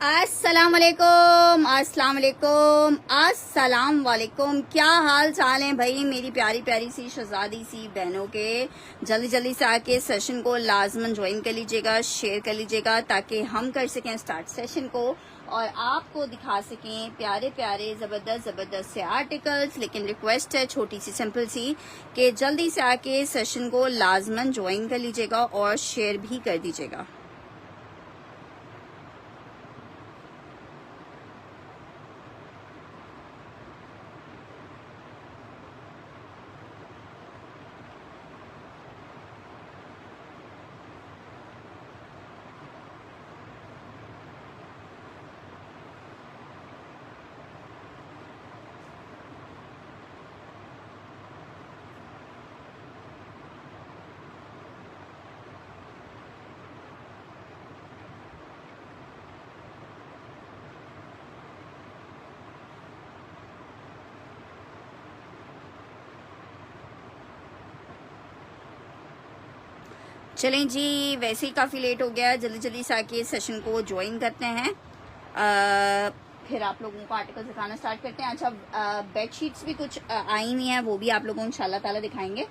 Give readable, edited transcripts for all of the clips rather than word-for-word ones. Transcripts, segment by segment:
अस्सलाम वालेकुम, अस्सलाम वालेकुम, अस्सलाम वालेकुम। क्या हाल चाल है भाई मेरी प्यारी प्यारी सी शहजादी सी बहनों के। जल्दी जल्दी से आके सेशन को लाजमन ज्वाइन कर लीजिएगा, शेयर कर लीजिएगा ताकि हम कर सकें स्टार्ट सेशन को और आपको दिखा सकें प्यारे प्यारे ज़बरदस्त ज़बरदस्त से आर्टिकल्स। लेकिन रिक्वेस्ट है छोटी सी सिंपल सी कि जल्दी से आके सेशन को लाजमन ज्वाइन कर लीजिएगा और शेयर भी कर दीजिएगा। चलें जी, वैसे ही काफ़ी लेट हो गया, जल्दी जल्दी से आके सेशन को ज्वाइन करते हैं। फिर आप लोगों को आर्टिकल दिखाना स्टार्ट करते हैं। अच्छा, बेडशीट्स भी कुछ आई हुई हैं, वो भी आप लोगों को इंशाल्लाह ताला दिखाएंगे।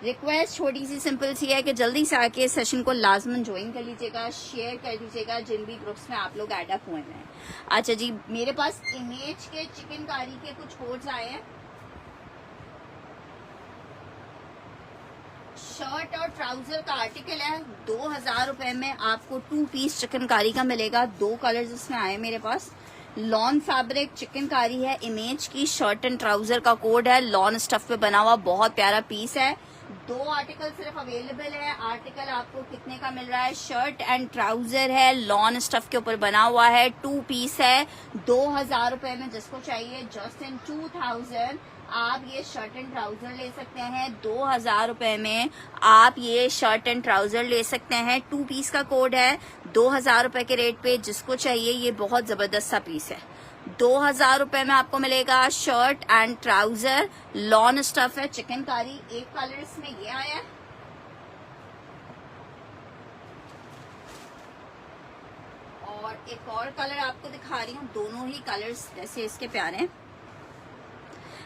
रिक्वेस्ट छोटी सी सिंपल सी है कि जल्दी से आके सेशन को लाजमन ज्वाइन कर लीजिएगा, शेयर कर दीजिएगा जिन भी ग्रुप्स में आप लोग ऐड अप हुए हैं। अच्छा जी, मेरे पास इमेज के चिकनकारी के कुछ कोड्स आए हैं। शर्ट और ट्राउजर का आर्टिकल है, 2000 रुपए में आपको 2 पीस चिकनकारी का मिलेगा। 2 कलर्स इसमें आए मेरे पास। लॉन फैब्रिक चिकनकारी है, इमेज की शर्ट एंड ट्राउजर का कोड है, लॉन स्टफ पे बना हुआ बहुत प्यारा पीस है। 2 आर्टिकल सिर्फ अवेलेबल है। आर्टिकल आपको कितने का मिल रहा है? शर्ट एंड ट्राउजर है, लॉन स्टफ के ऊपर बना हुआ है, 2 पीस है, 2000 रुपए में। जिसको चाहिए जस्ट इन 2000 आप ये शर्ट एंड ट्राउजर ले सकते हैं। 2000 रुपए में आप ये शर्ट एंड ट्राउजर ले सकते हैं। 2 पीस का कोड है, 2000 रुपए के रेट पे। जिसको चाहिए ये बहुत जबरदस्त सा पीस है। 2000 रुपए में आपको मिलेगा shirt and trouser, lawn stuff है, चिकनकारी। एक कलर इसमें ये आया है, और एक और कलर आपको दिखा रही हूँ। दोनों ही कलर्स वैसे इसके प्यारे हैं।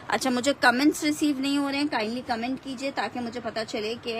अच्छा, मुझे कमेंट्स रिसीव नहीं हो रहे हैं, काइंडली कमेंट कीजिए ताकि मुझे पता चले कि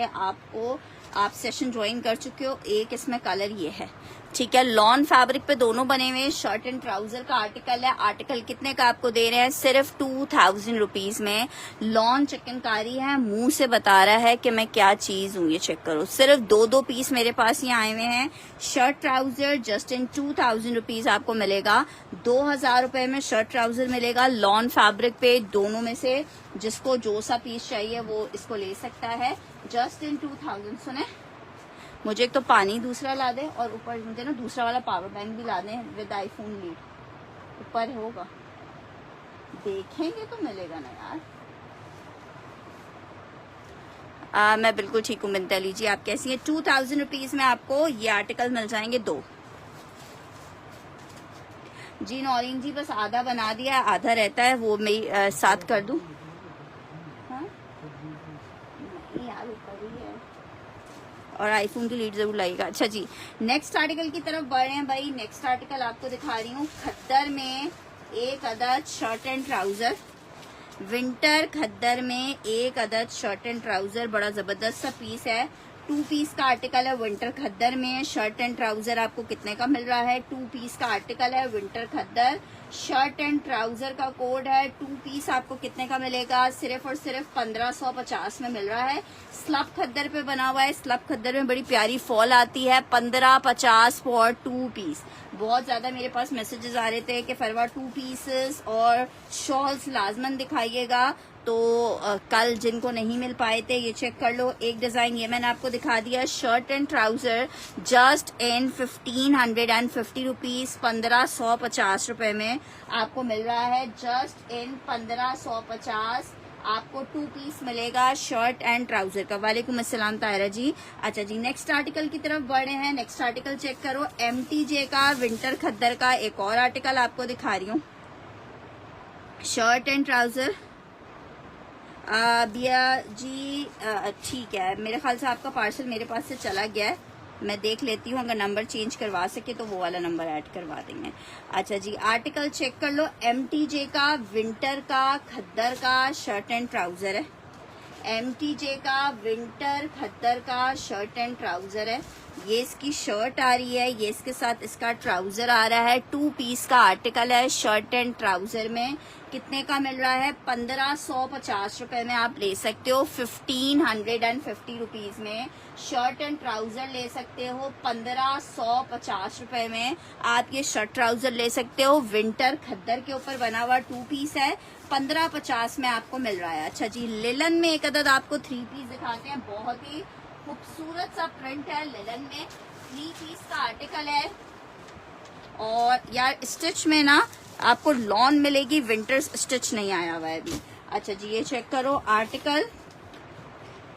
आप सेशन ज्वाइन कर चुके हो। एक इसमें कलर ये है, ठीक है। लॉन फैब्रिक पे दोनों बने हुए, शर्ट एंड ट्राउजर का आर्टिकल है। आर्टिकल कितने का आपको दे रहे हैं? सिर्फ 2000 रुपीज में। लॉन चिकनकारी है, मुंह से बता रहा है कि मैं क्या चीज हूँ, ये चेक करो। सिर्फ 2 पीस मेरे पास ये आए हुए हैं। Shirt trouser just in 2000 rupees आपको मिलेगा। 2000 रुपए में शर्ट ट्राउजर मिलेगा लॉन फैब्रिक पे। दोनों में से जिसको जो सा पीस चाहिए वो इसको ले सकता है जस्ट इन 2000। सुने, मुझे एक तो पानी दूसरा ला दे और ऊपर मुझे ना दूसरा वाला पावर बैंक भी ला दे विद आईफोन लीड। ऊपर होगा, देखेंगे तो मिलेगा ना यार। मैं बिल्कुल ठीक हूँ बिनता, लीजिए आप कैसी है। 2000 रुपीज में आपको ये आर्टिकल मिल जाएंगे 2। जी नौरीन जी, बस आधा बना दिया, आधा रहता है, वो मैं साथ कर दूं। हाँ नहीं यार, ऊपर ही है, और आईफोन की लीड जरूर लाइएगा। अच्छा जी, नेक्स्ट आर्टिकल की तरफ बढ़ रहे हैं भाई। नेक्स्ट आर्टिकल आपको दिखा रही हूँ खद्दर में एक अदद शर्ट एंड ट्राउजर। विंटर खद्दर में एक अदद शर्ट एंड ट्राउजर, बड़ा जबरदस्त सा पीस है। 2 पीस का आर्टिकल है विंटर खद्दर में। शर्ट एंड ट्राउजर आपको कितने का मिल रहा है? 2 पीस का आर्टिकल है winter khaddar, shirt and trouser का कोड है। 2 पीस आपको कितने का मिलेगा? सिर्फ और सिर्फ 1550 में मिल रहा है। स्लब खद्दर पे बना हुआ है। स्लब खद्दर में बड़ी प्यारी फॉल आती है। 1550 फॉर 2 पीस। बहुत ज्यादा मेरे पास मैसेजेस आ रहे थे कि फरवा 2 पीसेस और शॉल्स लाजमन दिखाइएगा, तो कल जिनको नहीं मिल पाए थे ये चेक कर लो। एक डिजाइन ये मैंने आपको दिखा दिया, shirt and trouser just in 1550 rupees, 1550 रुपए में आपको मिल रहा है। जस्ट इन 1550 आपको 2 पीस मिलेगा शर्ट एंड ट्राउजर का। वालेकुम अस्सलाम तायरा जी। अच्छा जी, नेक्स्ट आर्टिकल की तरफ बढ़े हैं। नेक्स्ट आर्टिकल चेक करो, MTJ का विंटर खद्दर का एक और आर्टिकल आपको दिखा रही हूँ। शर्ट एंड ट्राउजर बिया जी, ठीक है, मेरे ख्याल से आपका पार्सल मेरे पास से चला गया है। मैं देख लेती हूँ, अगर नंबर चेंज करवा सके तो वो वाला नंबर ऐड करवा देंगे। अच्छा जी, आर्टिकल चेक कर लो। MTJ का विंटर का खद्दर का शर्ट एंड ट्राउजर है। MTJ का विंटर खद्दर का शर्ट एंड ट्राउजर है। ये इसकी शर्ट आ रही है, ये इसके साथ इसका ट्राउजर आ रहा है। 2 पीस का आर्टिकल है। शर्ट एंड ट्राउजर में कितने का मिल रहा है? 1550 रुपए में आप ले सकते हो। 1550 रुपीज में शर्ट एंड ट्राउजर ले सकते हो। 1550 रुपए में आप ये शर्ट ट्राउजर ले सकते हो। विंटर खद्दर के ऊपर बना हुआ 2 पीस है। 1550 में आपको मिल रहा है। अच्छा जी, लिलन में एक अदद आपको 3 पीस दिखाते हैं। बहुत ही खूबसूरत सा प्रिंट है लिलन में। 3 पीस का आर्टिकल है। और यार स्टिच में ना आपको लॉन मिलेगी, विंटर स्टिच नहीं आया हुआ है अभी। अच्छा जी, ये चेक करो आर्टिकल।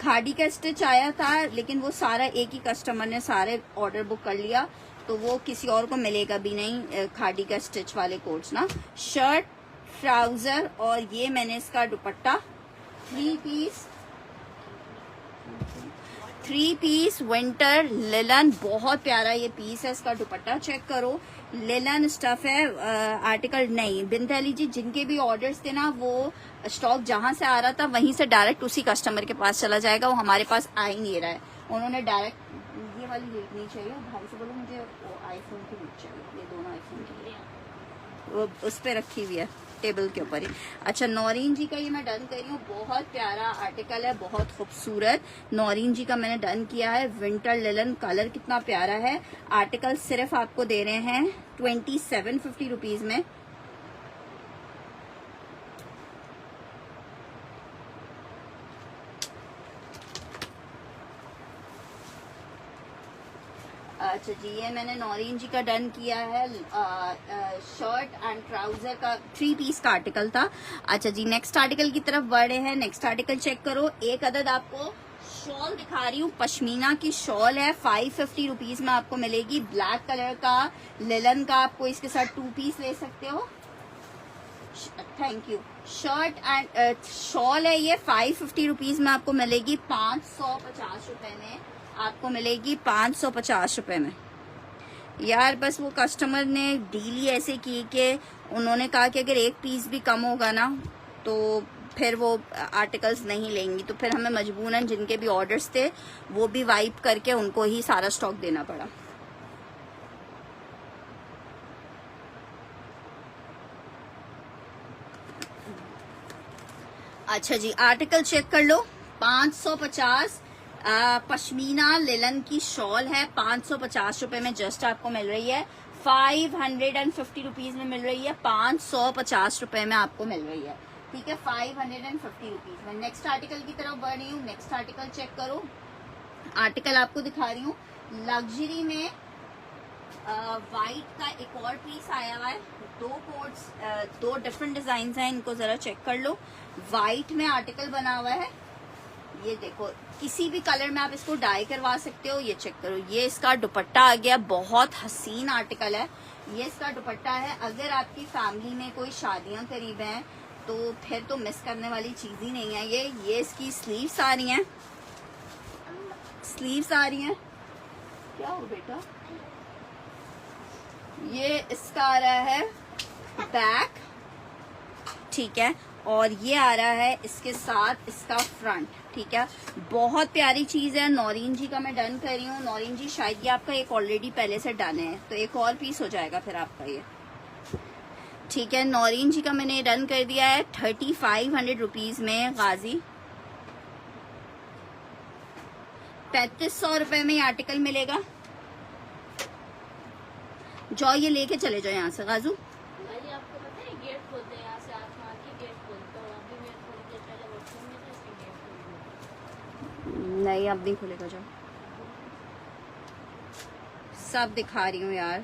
खाड़ी का स्टिच आया था, लेकिन वो सारा एक ही कस्टमर ने सारे ऑर्डर बुक कर लिया, तो वो किसी और को मिलेगा भी नहीं खाड़ी का स्टिच वाले कोट्स ना। शर्ट, ट्राउजर और ये मैंने इसका दुपट्टा 3 पीस विंटर लिलन। बहुत प्यारा ये पीस है। इसका दुपट्टा चेक करो, लिलन स्टफ है। आर्टिकल नहीं, बिनत अली जी जिनके भी ऑर्डर्स थे ना, वो स्टॉक जहां से आ रहा था वहीं से डायरेक्ट उसी कस्टमर के पास चला जाएगा। वो हमारे पास आ ही नहीं रहा है। उन्होंने डायरेक्ट ये वाली लीड नहीं चाहिए, भाई से बोलो मुझे आईफोन की लीड चाहिए। ये दोनों आईफोन की वो उस पर रखी हुई है टेबल के ऊपर ही। अच्छा, नौरीन जी का ये मैं डन कर रही हूँ। बहुत प्यारा आर्टिकल है, बहुत खूबसूरत। नौरीन जी का मैंने डन किया है। विंटर लिलन, कलर कितना प्यारा है। आर्टिकल सिर्फ आपको दे रहे हैं 2750 रुपीज में। अच्छा जी, ये मैंने नौरीन जी का डन किया है। शर्ट एंड ट्राउजर का 3 पीस का आर्टिकल था। अच्छा जी, नेक्स्ट आर्टिकल की तरफ बढ़े हैं। नेक्स्ट आर्टिकल चेक करो। एक अदद आपको शॉल दिखा रही हूँ, पश्मीना की शॉल है। 550 रुपीज में आपको मिलेगी। ब्लैक कलर का लिलन का आपको इसके साथ 2 पीस ले सकते हो। Thank you. Shirt and shawl है, ये 550 रुपीज में आपको मिलेगी। 550 रुपए में आपको मिलेगी। 550 रुपए में। यार बस वो कस्टमर ने डील ही ऐसे की कि उन्होंने कहा कि अगर एक पीस भी कम होगा ना तो फिर वो आर्टिकल्स नहीं लेंगी, तो फिर हमें मजबूरन जिनके भी ऑर्डर्स थे वो भी वाइप करके उनको ही सारा स्टॉक देना पड़ा। अच्छा जी, आर्टिकल चेक कर लो। 550 पश्मीना लिलन की शॉल है। 550 रुपए में जस्ट आपको मिल रही है। 550 रुपीज में मिल रही है। 550 रुपए में आपको मिल रही है। ठीक है, 550 रुपीज में। नेक्स्ट आर्टिकल की तरफ बढ़ रही हूँ। नेक्स्ट आर्टिकल चेक करो। आर्टिकल आपको दिखा रही हूँ लग्जरी में। वाइट का एक और पीस आया हुआ है। 2 कोट्स, 2 डिफरेंट डिजाइन हैं, इनको जरा चेक कर लो। वाइट में आर्टिकल बना हुआ है। ये देखो, किसी भी कलर में आप इसको डाई करवा सकते हो। ये चेक करो, ये इसका दुपट्टा आ गया। बहुत हसीन आर्टिकल है। ये इसका दुपट्टा है। अगर आपकी फैमिली में कोई शादियां करीब हैं तो फिर तो मिस करने वाली चीज ही नहीं है ये इसकी स्लीव्स आ रही हैं। स्लीव्स आ रही हैं। क्या हो बेटा? ये इसका आ रहा है बैक, ठीक है, और ये आ रहा है इसके साथ इसका फ्रंट। ठीक है, बहुत प्यारी चीज है। नौरीन जी का मैं डन कर रही हूँ। नौरीन जी शायद ये आपका एक ऑलरेडी पहले से डन है, तो एक और पीस हो जाएगा फिर आपका ये। ठीक है, नौरीन जी का मैंने डन कर दिया है 3500 रुपीज में। गाजी 3500 रुपए में ये आर्टिकल मिलेगा। जाओ ये लेके चले जाओ यहाँ से गाजू। आपको पता है गेट खोलते हैं, यहाँ से आप मार के गेट खोलते हो। अभी मैं थोड़ी देर पहले वॉशरूम में था, इसलिए गेट खोल दिया। नहीं, अब नहीं खुलेगा। जाओ, सब दिखा रही हूँ यार।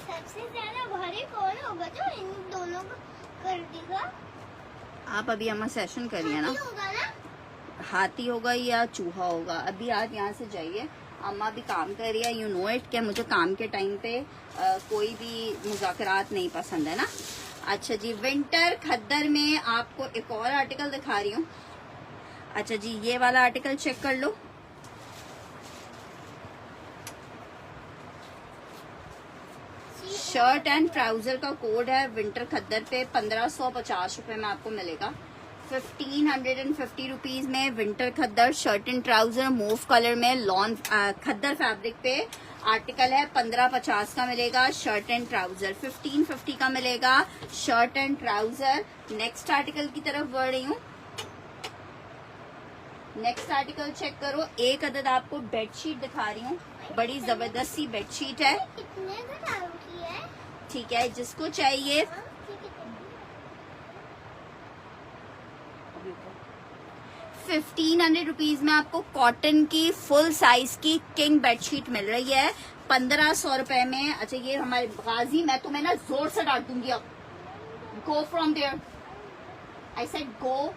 सबसे ज्यादा भारी कौन होगा जो इन दोनों को कर देगा? आप अभी हमारा सेशन करिए ना। हाथी होगा या चूहा होगा। अभी आप यहाँ से जाइए, अम्मा भी काम कर रही है, यू नो इट, क्या मुझे काम के टाइम पे कोई भी मुज़ाकरात नहीं पसंद है ना। अच्छा जी, विंटर खद्दर में आपको एक और आर्टिकल दिखा रही हूँ। अच्छा जी, ये वाला आर्टिकल चेक कर लो। शर्ट एंड ट्राउजर का कोड है विंटर खद्दर पे, 1550 रुपए में आपको मिलेगा। 1550 रुपीज में winter khaddar shirt and trouser move colour में लॉन खद्दर फैब्रिक पे आर्टिकल है। 1550 का मिलेगा शर्ट एंड ट्राउजर, 1550 का मिलेगा shirt and trouser. Next article की तरफ बढ़ रही हूँ। नेक्स्ट आर्टिकल चेक करो। एक अदद आपको बेडशीट दिखा रही हूँ, बड़ी जबरदस्त सी बेडशीट है। कितने ग्राम की है? ठीक है, जिसको चाहिए 1500 रुपीज में आपको कॉटन की फुल साइज की किंग बेडशीट मिल रही है 1500 रुपए में। अच्छा, ये हमारे गाजी, मैं तुम्हें ना जोर से डांट दूंगी अब। Go from there, I said go.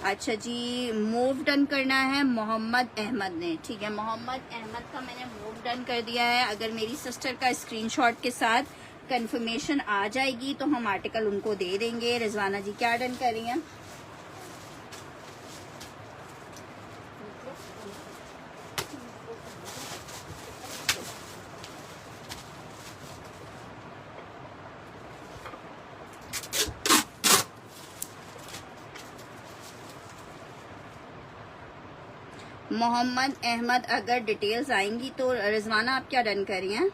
अच्छा जी, मूव डन करना है मोहम्मद अहमद ने। ठीक है, मोहम्मद अहमद का मैंने मूव डन कर दिया है। अगर मेरी सिस्टर का स्क्रीनशॉट के साथ कंफर्मेशन आ जाएगी तो हम आर्टिकल उनको दे देंगे। रिजवाना जी क्या डन कर रही हैं? मोहम्मद अहमद अगर डिटेल्स आएंगी तो रिजवाना आप क्या डन कर रही हैं?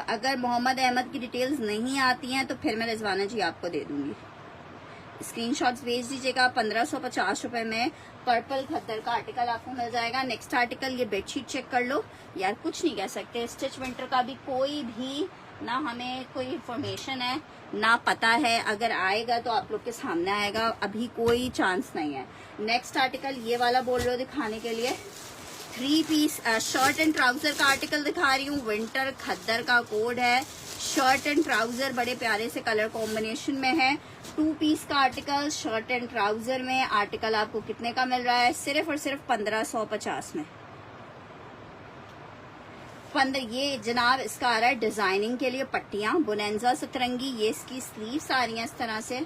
अगर मोहम्मद अहमद की डिटेल्स नहीं आती हैं तो फिर मैं रिजवाना जी आपको दे दूंगी। स्क्रीनशॉट्स भेज दीजिएगा। 1550 रुपए में पर्पल खद्दर का आर्टिकल आपको मिल जाएगा। नेक्स्ट आर्टिकल, ये बेडशीट चेक कर लो। यार कुछ नहीं कह सकते, स्टिच विंटर का भी कोई भी ना हमें कोई इंफॉर्मेशन है ना पता है। अगर आएगा तो आप लोग के सामने आएगा, अभी कोई चांस नहीं है। नेक्स्ट आर्टिकल ये वाला बोल रहे हो दिखाने के लिए। 3 पीस शर्ट एंड ट्राउजर का आर्टिकल दिखा रही हूँ। विंटर खद्दर का कोड है। शर्ट एंड ट्राउजर बड़े प्यारे से कलर कॉम्बिनेशन में है। 2 पीस का आर्टिकल शर्ट एंड ट्राउजर में। आर्टिकल आपको कितने का मिल रहा है? सिर्फ और सिर्फ 1550 में। ये जनाब इसका आ रहा है डिजाइनिंग के लिए पट्टियां, बोनेंजा सतरंगी। ये इसकी स्लीव्स आ रही हैं इस तरह से।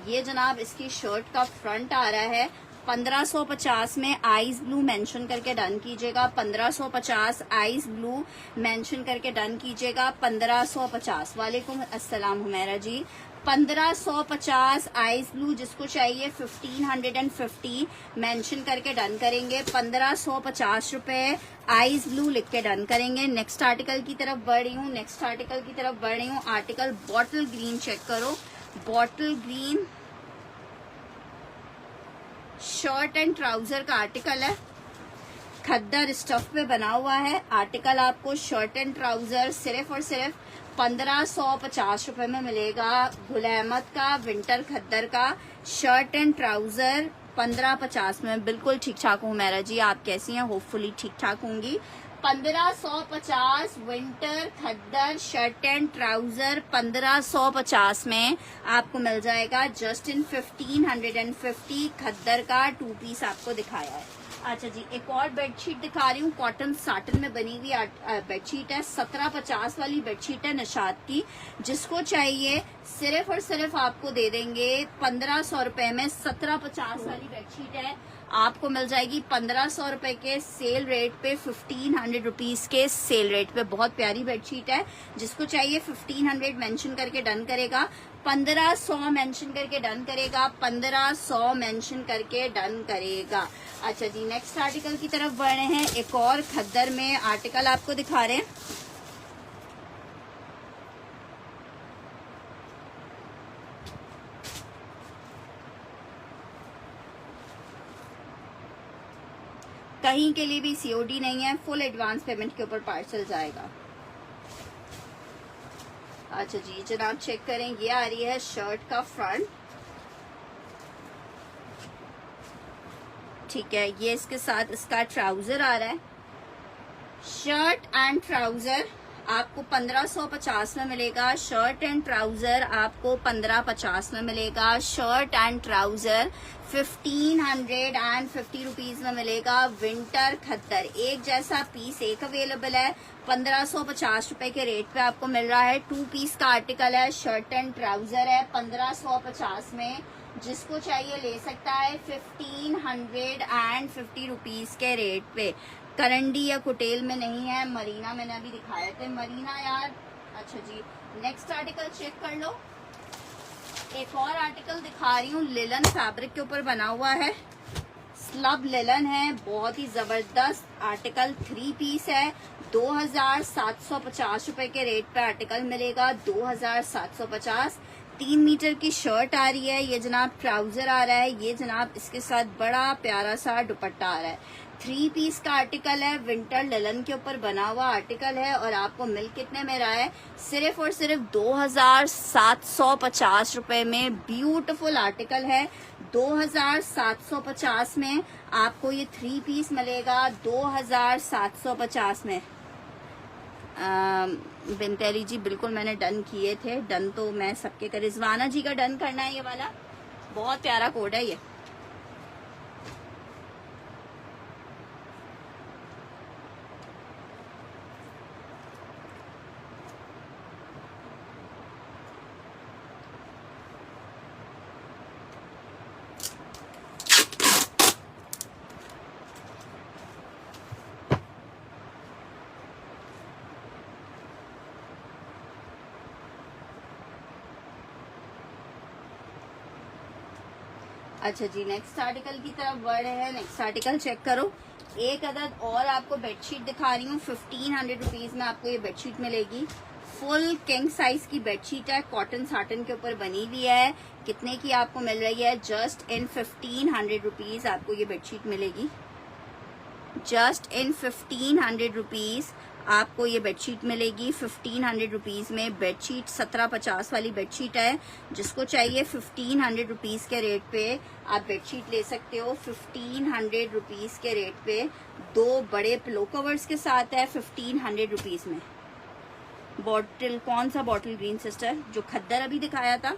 ये जनाब इसकी शर्ट का फ्रंट आ रहा है। 1550 में आइस ब्लू मेंशन करके डन कीजिएगा। 1550 आइस ब्लू मेंशन करके डन कीजिएगा। 1550। वालेकुम अस्सलाम हुमैरा जी। 1550 आइस ब्लू, जिसको चाहिए 1550 मेंशन करके डन करेंगे। 1550 रुपए आइस ब्लू लिख के डन करेंगे। नेक्स्ट आर्टिकल की तरफ बढ़ रही हूँ। नेक्स्ट आर्टिकल की तरफ बढ़ रही हूँ। आर्टिकल बॉटल ग्रीन चेक करो। Bottle green shirt and trouser का आर्टिकल है। खद्दर स्टफ पे बना हुआ है। आर्टिकल आपको शर्ट एंड ट्राउजर सिर्फ और सिर्फ 1550 रुपए में मिलेगा। गुल अहमद का विंटर खद्दर का शर्ट एंड ट्राउजर 1550 में। बिल्कुल ठीक ठाक हूँ मेरा जी, आप कैसी हैं? होपफुली ठीक ठाक होंगी। 1550 winter khaddar shirt and trouser 1550 में आपको मिल जाएगा। जस्ट इन 1550 खद्दर का 2 पीस आपको दिखाया है। अच्छा जी, एक और बेडशीट दिखा रही हूँ। कॉटन साटन में बनी हुई बेडशीट है। 1750 वाली बेडशीट है निशात की। जिसको चाहिए सिर्फ और सिर्फ आपको दे देंगे 1500 रुपए में। 1750 वाली बेडशीट है, आपको मिल जाएगी 1500 रुपए के सेल रेट पे, 1500 रुपीज के सेल रेट पे। बहुत प्यारी बेडशीट है। जिसको चाहिए 1500 मेंशन करके डन करेगा। 1500 मेंशन करके डन करेगा। 1500 मेंशन करके डन करेगा। अच्छा जी, नेक्स्ट आर्टिकल की तरफ बढ़ रहे हैं। एक और खद्दर में आर्टिकल आपको दिखा रहे हैं। कहीं के लिए भी सीओडी नहीं है, फुल एडवांस पेमेंट के ऊपर पार्सल जाएगा। अच्छा जी जनाब चेक करें, ये आ रही है शर्ट का फ्रंट। ठीक है, ये इसके साथ इसका ट्राउजर आ रहा है। शर्ट एंड ट्राउजर आपको 1550 में मिलेगा। शर्ट एंड ट्राउजर आपको 1550 में मिलेगा। शर्ट एंड ट्राउजर 1550 रुपीज में मिलेगा। विंटर खद्दर एक जैसा पीस एक अवेलेबल है, 1550 रुपए के रेट पे आपको मिल रहा है। 2 पीस का आर्टिकल है, शर्ट एंड ट्राउजर है 1550 में। जिसको चाहिए ले सकता है 1550 रुपीज के रेट पे। करंडी या कुटेल में नहीं है, मरीना मैंने अभी दिखाए थे, मरीना यार। अच्छा जी, नेक्स्ट आर्टिकल चेक कर लो। एक और आर्टिकल दिखा रही हूँ, लिलन फैब्रिक के ऊपर बना हुआ है, स्लब लिलन है, बहुत ही जबरदस्त आर्टिकल। 3 पीस है, 2750 रुपए के रेट पे आर्टिकल मिलेगा। 2750। 3 मीटर की शर्ट आ रही है, ये जनाब ट्राउजर आ रहा है, ये जनाब इसके साथ बड़ा प्यारा सा दुपट्टा आ रहा है। 3 पीस का आर्टिकल है, विंटर लिलन के ऊपर बना हुआ आर्टिकल है और आपको मिल कितने में रहा है? सिर्फ और सिर्फ 2750 रुपए में। ब्यूटीफुल आर्टिकल है, 2750 में आपको ये 3 पीस मिलेगा। 2750 में। बिनतेली जी बिल्कुल मैंने डन किए थे, डन तो मैं सबके कर। रिजवाना जी का डन करना है, ये वाला बहुत प्यारा कोड है ये। अच्छा जी, नेक्स्ट आर्टिकल की तरफ बढ़ रहे हैं। नेक्स्ट आर्टिकल चेक करो। एक अदद और आपको बेडशीट दिखा रही हूँ, 1500 रुपीज में आपको ये बेडशीट मिलेगी। फुल किंग साइज की बेडशीट है, कॉटन साटन के ऊपर बनी हुई है। कितने की आपको मिल रही है? जस्ट इन 1500 रुपीज आपको ये बेडशीट मिलेगी। जस्ट इन 1500 रुपीज आपको ये बेडशीट मिलेगी। 1500 रुपीज में बेडशीट 1750 वाली बेडशीट है। जिसको चाहिए 1500 रुपीज के रेट पे आप बेडशीट ले सकते हो। 1500 रुपीज के रेट पे 2 बड़े पिलो कवर्स के साथ है 1500 रुपीज में। बॉटल कौन सा बॉटल ग्रीन सिस्टर? जो खद्दर अभी दिखाया था।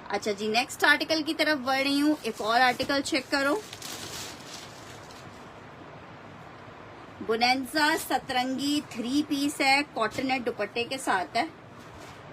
अच्छा जी, नेक्स्ट आर्टिकल की तरफ बढ़ रही हूँ। एक और आर्टिकल चेक करो। बुनेंजा सतरंगी 3 पीस है, कॉटन नेट दुपट्टे के साथ है।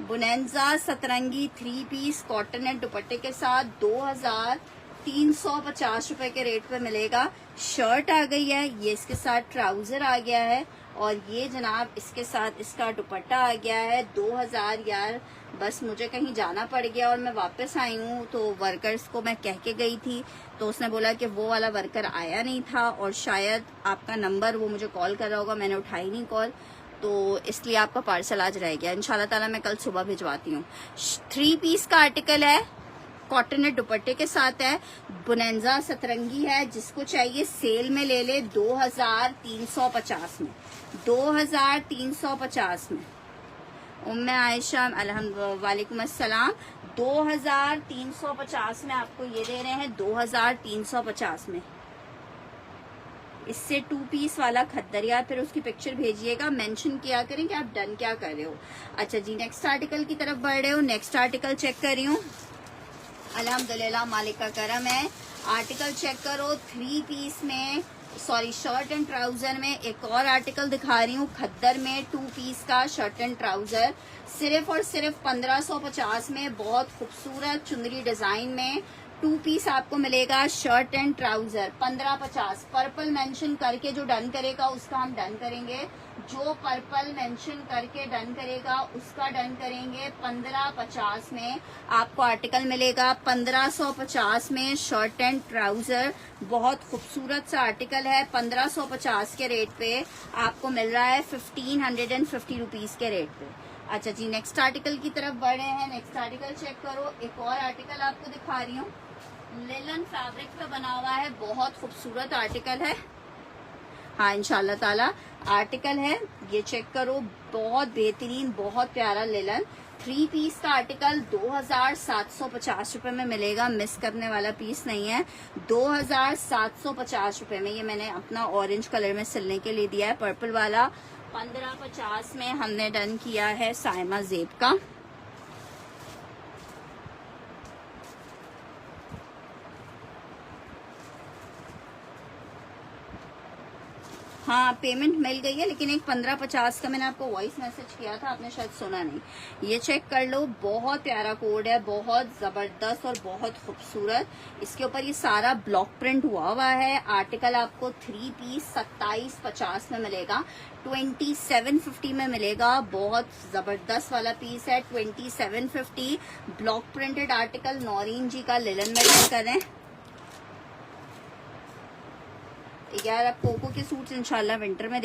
बुनेंजा सतरंगी 3 पीस कॉटन नेट दुपट्टे के साथ 2350 रुपए के रेट पे मिलेगा। शर्ट आ गई है, ये इसके साथ ट्राउजर आ गया है और ये जनाब इसके साथ इसका दुपट्टा आ गया है। 2000 यार, बस मुझे कहीं जाना पड़ गया और मैं वापस आई हूँ, तो वर्कर्स को मैं कह के गई थी, तो उसने बोला कि वो वाला वर्कर आया नहीं था और शायद आपका नंबर वो मुझे कॉल कर रहा होगा, मैंने उठाई नहीं कॉल, तो इसलिए आपका पार्सल आज रह गया। इंशाल्लाह ताला मैं कल सुबह भिजवाती हूँ। 3 पीस का आर्टिकल है, कॉटन नेट दुपट्टे के साथ है, बुनेंजा सतरंगी है। जिसको चाहिए सेल में ले ले 2350 में। 2350 में। उम्मे आयशा वालेकुम अस्सलाम। 2350 में आपको ये दे रहे हैं। 2350 में। इससे 2 पीस वाला खद्दरिया, फिर उसकी पिक्चर भेजिएगा, मेंशन किया करें कि आप डन क्या कर रहे हो। अच्छा जी, नेक्स्ट आर्टिकल की तरफ बढ़ रहे हो। नेक्स्ट आर्टिकल चेक कर रही हूँ। अल्हम्दुलिल्लाह मालिक का करम है। आर्टिकल चेक करो। 3 पीस में, सॉरी शर्ट एंड ट्राउजर में एक और आर्टिकल दिखा रही हूँ, खद्दर में 2 पीस का शर्ट एंड ट्राउजर सिर्फ और सिर्फ 1550 में। बहुत खूबसूरत चुंदरी डिजाइन में 2 पीस आपको मिलेगा। Shirt and trouser 1550। Purple mention करके जो डन करेगा उसका हम डन करेंगे। जो पर्पल मेंशन करके डन करेगा उसका डन करेंगे। 1550 में आपको आर्टिकल मिलेगा। 1550 में शर्ट एंड ट्राउजर, बहुत खूबसूरत सा आर्टिकल है। 1550 के रेट पे आपको मिल रहा है 1550 रुपीज के रेट पे। अच्छा जी, नेक्स्ट आर्टिकल की तरफ बढ़े हैं। नेक्स्ट आर्टिकल चेक करो। एक और आर्टिकल आपको दिखा रही हूँ, लिलन फैब्रिक पे बना हुआ है, बहुत खूबसूरत आर्टिकल है। हाँ इंशाल्लाह ताला आर्टिकल है, ये चेक करो, बहुत बेहतरीन, बहुत प्यारा लिलन। 3 पीस का आर्टिकल 2750 रुपए में मिलेगा, मिस करने वाला पीस नहीं है। 2750 रुपए में ये मैंने अपना ऑरेंज कलर में सिलने के लिए दिया है। पर्पल वाला 1550 में हमने डन किया है साइमा जेब का। हाँ पेमेंट मिल गई है, लेकिन एक 1550 का मैंने आपको वॉइस मैसेज किया था, आपने शायद सुना नहीं। ये चेक कर लो, बहुत प्यारा कोड है, बहुत जबरदस्त और बहुत खूबसूरत। इसके ऊपर ये सारा ब्लॉक प्रिंट हुआ है। आर्टिकल आपको 3 पीस 2750 में मिलेगा, 2750 में मिलेगा। बहुत जबरदस्त वाला पीस है, 2750 ब्लॉक प्रिंटेड आर्टिकल। नौरीन जी का लिलन में डन करें यार। अब कोको के सूट्स इंशाल्लाह विंटर में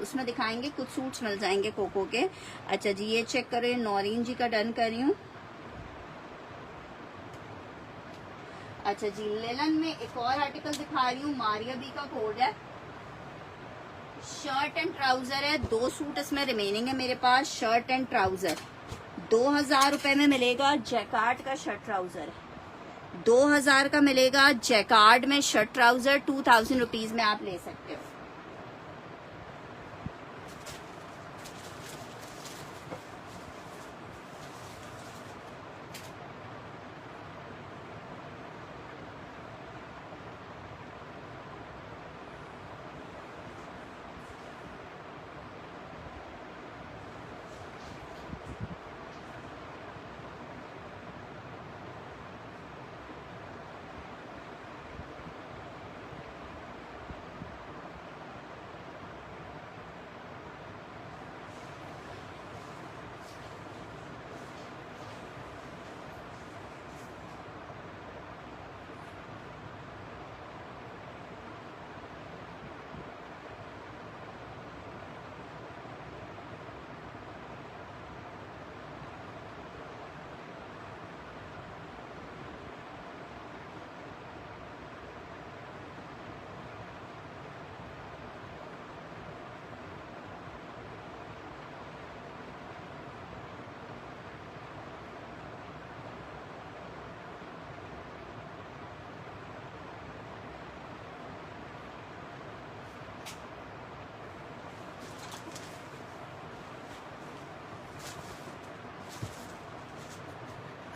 उसमें दिखाएंगे, कुछ सूट्स मिल जाएंगे कोको के। अच्छा जी ये चेक करो, ये नौरीन जी का डन कर रही हूँ। अच्छा जी लेलन में एक और आर्टिकल दिखा रही हूँ, मारिया बी का कोड है, शर्ट एंड ट्राउजर है। 2 सूट इसमें रिमेनिंग है मेरे पास, शर्ट एंड ट्राउजर 2000 रुपए में मिलेगा। जैकार्ड का शर्ट ट्राउजर है, 2000 का मिलेगा। जैकार्ड में शर्ट ट्राउजर 2000 रुपीज में आप ले सकते हो।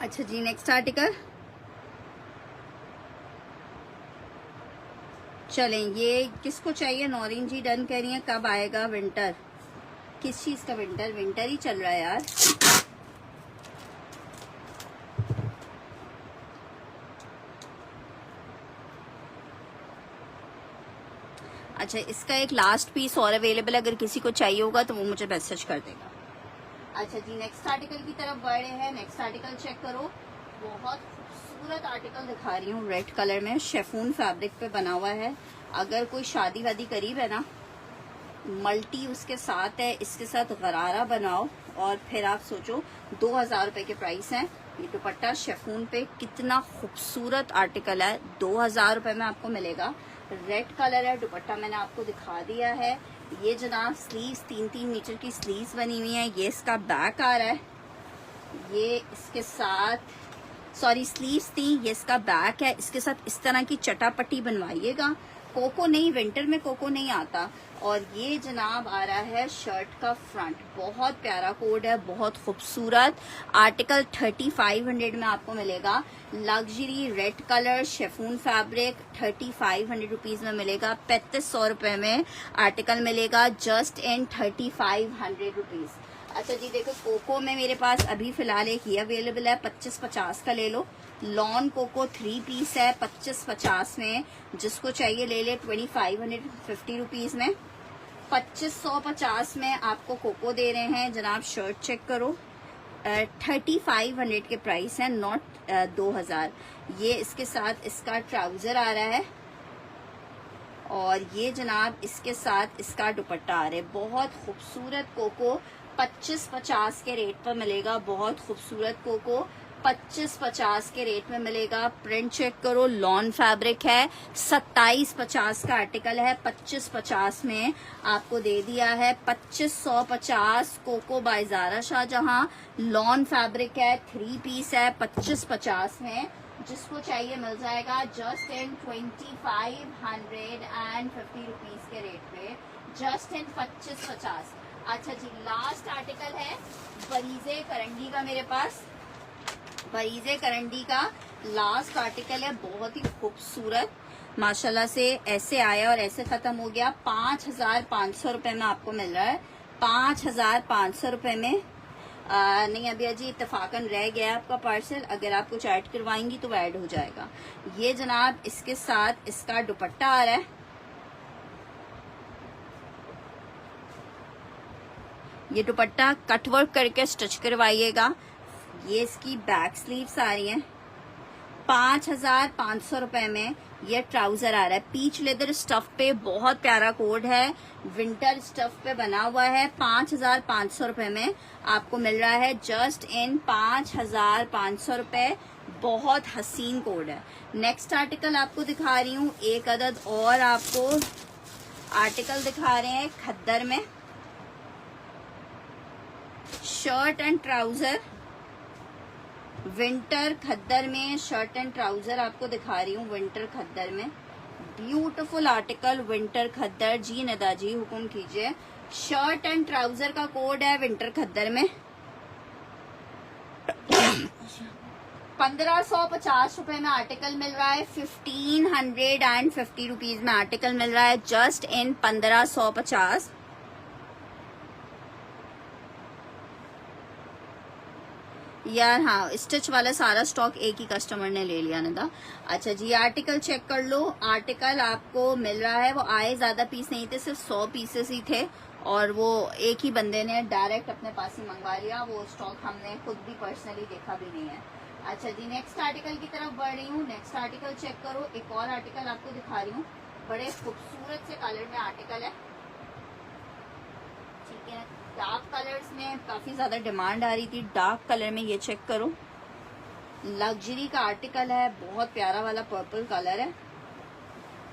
अच्छा जी नेक्स्ट आर्टिकल चलें, ये किसको चाहिए? नौरीन जी डन कर रही है। कब आएगा विंटर? किस चीज का विंटर? विंटर ही चल रहा है यार। अच्छा इसका एक लास्ट पीस और अवेलेबल, अगर किसी को चाहिए होगा तो वो मुझे मैसेज कर देगा। अच्छा जी नेक्स्ट आर्टिकल की तरफ बढ़े हैं। नेक्स्ट आर्टिकल चेक करो, बहुत खूबसूरत आर्टिकल दिखा रही हूँ, रेड कलर में शेफून फैब्रिक पे बना हुआ है। अगर कोई शादी वादी करीब है ना, मल्टी उसके साथ है, इसके साथ गरारा बनाओ और फिर आप सोचो 2000 रुपए के प्राइस हैं। ये दुपट्टा शेफून पे, कितना खूबसूरत आर्टिकल है, 2000 रुपए में आपको मिलेगा। रेड कलर है, दुपट्टा मैंने आपको दिखा दिया है। ये जनाब स्लीव्स 3-3 मीटर की स्लीव्स बनी हुई हैं। ये इसका बैक आ रहा है, ये इसके साथ सॉरी स्लीव्स थी, ये इसका बैक है। इसके साथ इस तरह की चटापट्टी बनवाइएगा। कोको नहीं, विंटर में कोको नहीं आता। और ये जनाब आ रहा है शर्ट का फ्रंट, बहुत प्यारा कोड है, बहुत खूबसूरत आर्टिकल। 3500 में आपको मिलेगा। Luxury red colour chiffon fabric 3500 rupees में मिलेगा। 3500 रुपए में आर्टिकल मिलेगा, जस्ट इन 3500 रुपीज। अच्छा जी देखो, कोको में मेरे पास अभी फिलहाल एक ये अवेलेबल है, 25-50 का ले लो। लॉन कोको 3 पीस है, 25-50 में, जिसको चाहिए ले ले। 2550 रुपीज में, 2550 में आपको कोको दे रहे हैं जनाब। शर्ट चेक करो, 3500 के प्राइस है, नॉट 2000। ये इसके साथ इसका ट्राउजर आ रहा है और ये जनाब इसके साथ इसका दुपट्टा आ रहा है। बहुत खूबसूरत कोको 25-50 के रेट पर मिलेगा। बहुत खूबसूरत कोको 25.50 के रेट में मिलेगा। प्रिंट चेक करो, लॉन फैब्रिक है, 27.50 का आर्टिकल है, 25.50 में आपको दे दिया है। 2550 Coco by Zara Shahjahan, lawn fabric है, 3 पीस है, 2550 में। जिसको चाहिए मिल जाएगा जस्ट इन 2550 रुपीज के रेट पे, जस्ट इन 2550। अच्छा जी, लास्ट आर्टिकल है बरीजे करंडी का मेरे पास। बरीजे करंडी का लास्ट आर्टिकल है, बहुत ही खूबसूरत माशाल्लाह से ऐसे आया और ऐसे खत्म हो गया। 5500 रुपए में आपको मिल रहा है, 5500 रुपए में। नहीं अभी अजी इत्तेफाकन रह गया आपका पार्सल, अगर आप कुछ ऐड करवाएंगी तो वो ऐड हो जाएगा। ये जनाब इसके साथ इसका दुपट्टा आ रहा है, ये दुपट्टा कटवर्क करके स्टिच करवाइएगा। ये इसकी बैक स्लीव्स आ रही हैं। 5500 रुपए में ये ट्राउजर आ रहा है, पीच लेदर स्टफ पे, बहुत प्यारा कोड है, विंटर स्टफ पे बना हुआ है। 5500 रुपए में आपको मिल रहा है, जस्ट इन 5500 रुपए। बहुत हसीन कोड है। नेक्स्ट आर्टिकल आपको दिखा रही हूँ, एक अदद और आपको आर्टिकल दिखा रहे हैं खद्दर में, शर्ट एंड ट्राउजर, विंटर खद्दर में शर्ट एंड ट्राउजर आपको दिखा रही हूँ, विंटर खद्दर में। ब्यूटीफुल आर्टिकल विंटर खद्दर। जी नदा जी हुक्म कीजिए। शर्ट एंड ट्राउजर का कोड है विंटर खद्दर में। 1550 रुपए में आर्टिकल मिल रहा है, 1550 रुपीज में आर्टिकल मिल रहा है, जस्ट इन 1550। यार हाँ, स्टिच वाला सारा स्टॉक एक ही कस्टमर ने ले लिया नदा। अच्छा जी, आर्टिकल चेक कर लो। आर्टिकल आपको मिल रहा है, वो आए ज्यादा पीस नहीं थे, सिर्फ 100 पीसेस ही थे और वो एक ही बंदे ने डायरेक्ट अपने पास ही मंगवा लिया। वो स्टॉक हमने खुद भी पर्सनली देखा भी नहीं है। अच्छा जी, नेक्स्ट आर्टिकल की तरफ बढ़ रही हूँ। नेक्स्ट आर्टिकल चेक करो, एक और आर्टिकल आपको दिखा रही हूँ, बड़े खूबसूरत से कलर में आर्टिकल है, ठीक है। डार्क कलर्स में काफी ज्यादा डिमांड आ रही थी, डार्क कलर में ये चेक करो, लग्जरी का आर्टिकल है, बहुत प्यारा वाला पर्पल कलर है,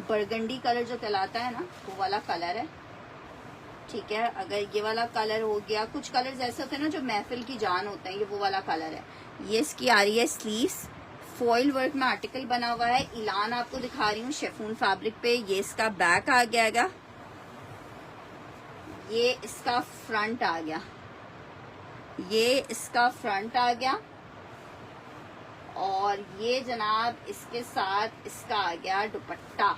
बरगंडी कलर जो कहलाता है ना वो वाला कलर है, ठीक है। अगर ये वाला कलर हो गया, कुछ कलर्स ऐसे होते हैं ना जो महफिल की जान होते हैं, ये वो वाला कलर है। ये इसकी आ रही है स्लीव्स, फॉइल वर्क में आर्टिकल बना हुआ है। इलान आपको दिखा रही हूँ शिफॉन फैब्रिक पे। ये इसका बैक आ गया, ये इसका फ्रंट आ गया, ये इसका फ्रंट आ गया और ये जनाब इसके साथ इसका आ गया दुपट्टा।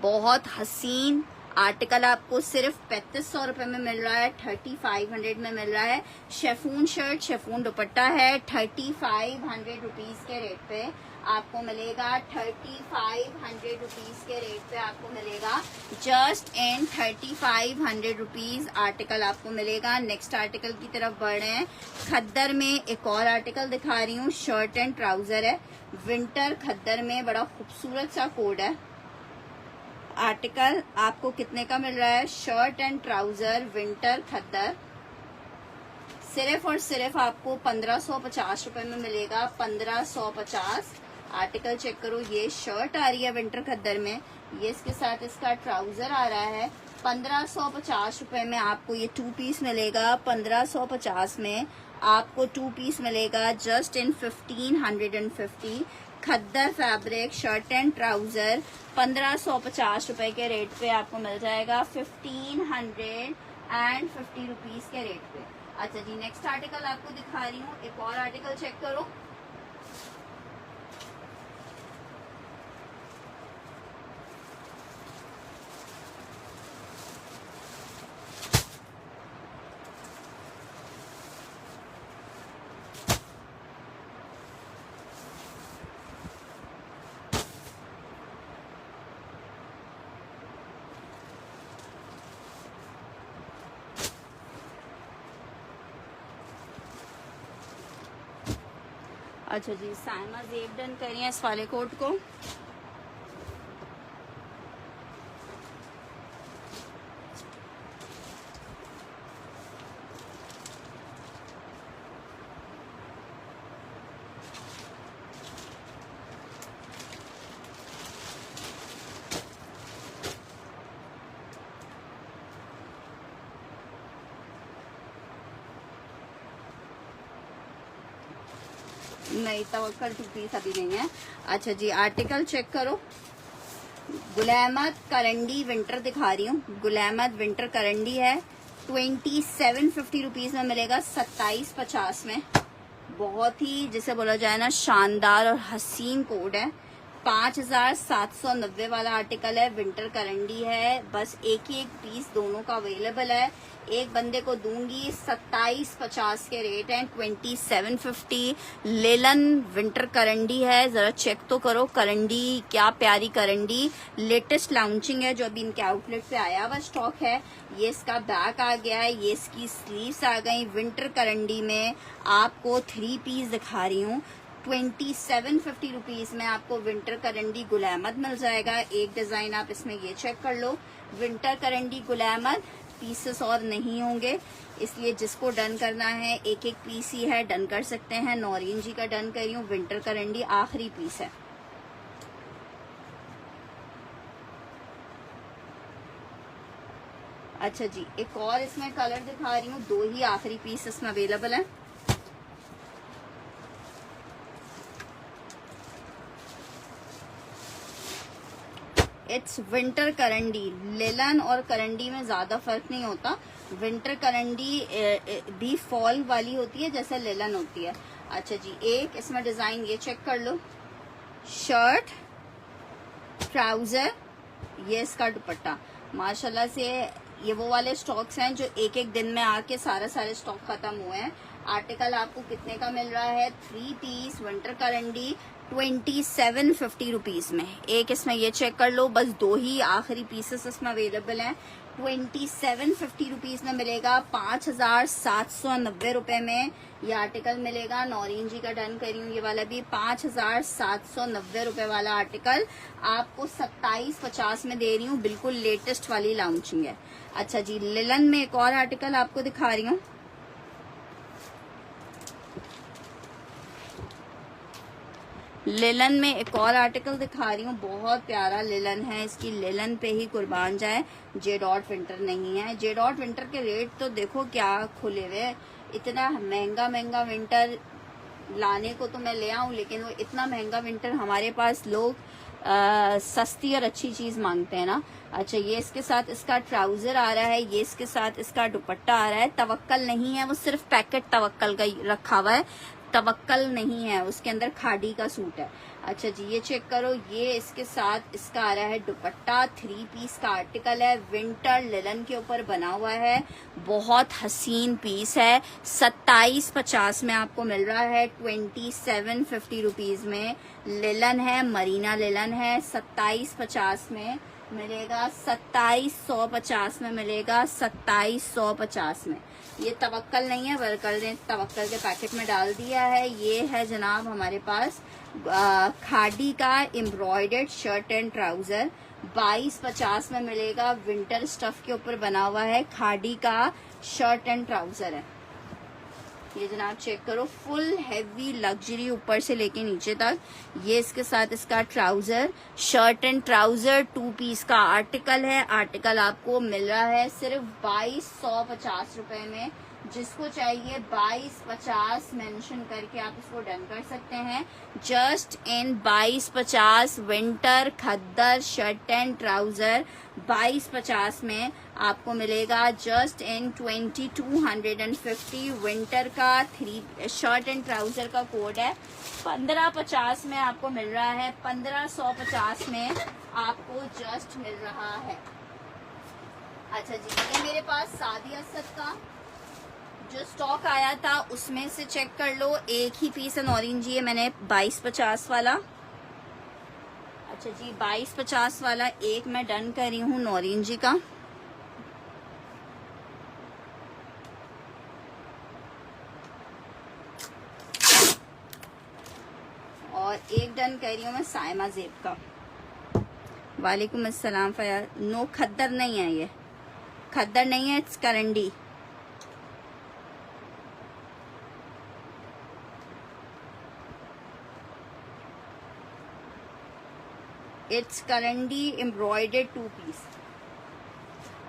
बहुत हसीन आर्टिकल आपको सिर्फ 3500 रुपए में मिल रहा है, 3500 में मिल रहा है। शेफून शर्ट, शेफून दुपट्टा है, 3500 रुपीज के रेट पे आपको मिलेगा। 3500 रुपीज के रेट पे आपको मिलेगा, जस्ट इन 3500 रुपीज आर्टिकल आपको मिलेगा। नेक्स्ट आर्टिकल की तरफ बढ़ रहे हैं। खद्दर में एक और आर्टिकल दिखा रही हूँ, शर्ट एंड ट्राउजर है, विंटर खद्दर में, बड़ा खूबसूरत सा कोड है। आर्टिकल आपको कितने का मिल रहा है? शर्ट एंड ट्राउजर विंटर खद्दर सिर्फ और सिर्फ आपको 1550 रुपए में मिलेगा, 1550। आर्टिकल चेक करो, ये शर्ट आ रही है विंटर खद्दर में, ये इसके साथ इसका ट्राउजर आ रहा है। 1550 रुपए में आपको ये 2 पीस मिलेगा, 1550 में आपको 2 पीस मिलेगा, just in 1550। Khaddar fabric shirt and trouser 1550 रुपए के रेट पे आपको मिल जाएगा, 1550 रुपीज के रेट पे। अच्छा जी, नेक्स्ट आर्टिकल आपको दिखा रही हूँ, एक और आर्टिकल चेक करो। अच्छा जी, साइमा जेब डन करिए इस वाले कोट को। नहीं, तवक्कल टू पीस अभी नहीं है। अच्छा जी, आर्टिकल चेक करो। गुल अहमद करंडी विंटर दिखा रही हूँ। गुल अहमद विंटर करंडी है, 2750 रुपीज में मिलेगा, 2750 में। बहुत ही जिसे बोला जाए ना शानदार और हसीन कोड है। 5790 वाला आर्टिकल है, विंटर करंडी है। बस एक ही एक पीस दोनों का अवेलेबल है। एक बंदे को दूंगी 2750 के रेट हैं, 2750। लेलन विंटर करंडी है, जरा चेक तो करो करंडी, क्या प्यारी करंडी। लेटेस्ट लॉन्चिंग है जो अभी इनके आउटलेट पे आया हुआ स्टॉक है। ये इसका बैक आ गया है, ये इसकी स्लीव्स आ गई। विंटर करंडी में आपको 3 पीस दिखा रही हूँ। 2750 रुपीज में आपको विंटर करंडी गुल अहमद मिल जाएगा। एक डिजाइन आप इसमें ये चेक कर लो, विंटर करंडी गुल अहमद। पीसेस और नहीं होंगे, इसलिए जिसको डन करना है एक एक पीस ही है, डन कर सकते हैं। नौरीन जी का डन करी हूँ, विंटर करंडी आखिरी पीस है। अच्छा जी, एक और इसमें कलर दिखा रही हूँ, 2 ही आखिरी पीस इसमें अवेलेबल है। इट्स विंटर करंडी। लेलन और करंडी में ज्यादा फर्क नहीं होता। विंटर करंडी भी फॉल वाली होती है जैसे लेलन होती है। अच्छा जी, एक इसमें डिजाइन ये चेक कर लो, शर्ट, ट्राउजर, ये इसका दुपट्टा। माशाल्लाह से ये वो वाले स्टॉक्स हैं जो एक एक दिन में आके सारे स्टॉक खत्म हुए हैं। आर्टिकल आपको कितने का मिल रहा है? 3 पीस विंटर करंडी 2750 रुपीज में। एक इसमें ये चेक कर लो, बस 2 ही आखिरी पीसेस इसमें अवेलेबल हैं। 2750 रुपीज में मिलेगा, 5790 रुपए में ये आर्टिकल मिलेगा। नौरीन जी का डन करी हूँ, ये वाला भी 5790 रुपए वाला आर्टिकल आपको 2750 में दे रही हूँ। बिल्कुल लेटेस्ट वाली लॉन्चिंग है। अच्छा जी, लिलन में एक और आर्टिकल आपको दिखा रही हूँ। लेलन में एक और आर्टिकल दिखा रही हूँ, बहुत प्यारा लेलन है। इसकी लेलन पे ही कुर्बान जाए, जे डॉट विंटर नहीं है। जे डॉट विंटर के रेट तो देखो क्या खुले हुए। इतना महंगा विंटर लाने को तो मैं ले आऊं, लेकिन वो इतना महंगा विंटर हमारे पास लोग सस्ती और अच्छी चीज मांगते हैं ना। अच्छा, ये इसके साथ इसका ट्राउजर आ रहा है, ये इसके साथ इसका दुपट्टा आ रहा है। तवक्कल नहीं है, वो सिर्फ पैकेट तवक्कल का रखा हुआ है, तवक्कल नहीं है, उसके अंदर खादी का सूट है। अच्छा जी, ये चेक करो, ये इसके साथ इसका आ रहा है दुपट्टा। 3 पीस का आर्टिकल है, विंटर लिलन के ऊपर बना हुआ है। बहुत हसीन पीस है। 2750 में आपको मिल रहा है, 2750 रुपीज में। लिलन है, मरीना लिलन है, 2750 में मिलेगा, 2750 में मिलेगा, 2750 में। ये तवक्कल नहीं है, वर्कर ने तवक्कल के पैकेट में डाल दिया है। ये है जनाब हमारे पास खादी का एम्ब्रॉयडर्ड शर्ट एंड ट्राउजर, 2250 में मिलेगा। विंटर स्टफ के ऊपर बना हुआ है, खादी का शर्ट एंड ट्राउजर है। ये जनाब चेक करो, फुल हैवी लग्जरी ऊपर से लेके नीचे तक। ये इसके साथ इसका trouser, shirt and trouser 2 piece का आर्टिकल है। आर्टिकल आपको मिल रहा है सिर्फ 2250 रुपए में। जिसको चाहिए 2250 मेंशन करके आप इसको डन कर सकते हैं। Just in 2250 winter khaddar shirt and trouser 2250 में आपको मिलेगा। जस्ट इन 2250 विंटर का 3 शर्ट एंड ट्राउजर का कोड है। 1550 में आपको मिल रहा है, 1550 में आपको जस्ट मिल रहा है। अच्छा जी, ये मेरे पास सादी असद का जो स्टॉक आया था उसमें से चेक कर लो, एक ही पीस है नौरीन जी, है मैंने 2250 वाला। अच्छा जी, 2250 वाला एक मैं डन कर रही हूँ नौरीन जी का। और एक डन कर रही हूँ मैं साइमा जेब का। वालेकुम अस्सलाम फयाज। नो, खद्दर नहीं है, ये खद्दर नहीं है, इट्स करंडी। इट्स करंडी एम्ब्रॉयडर्ड 2 पीस।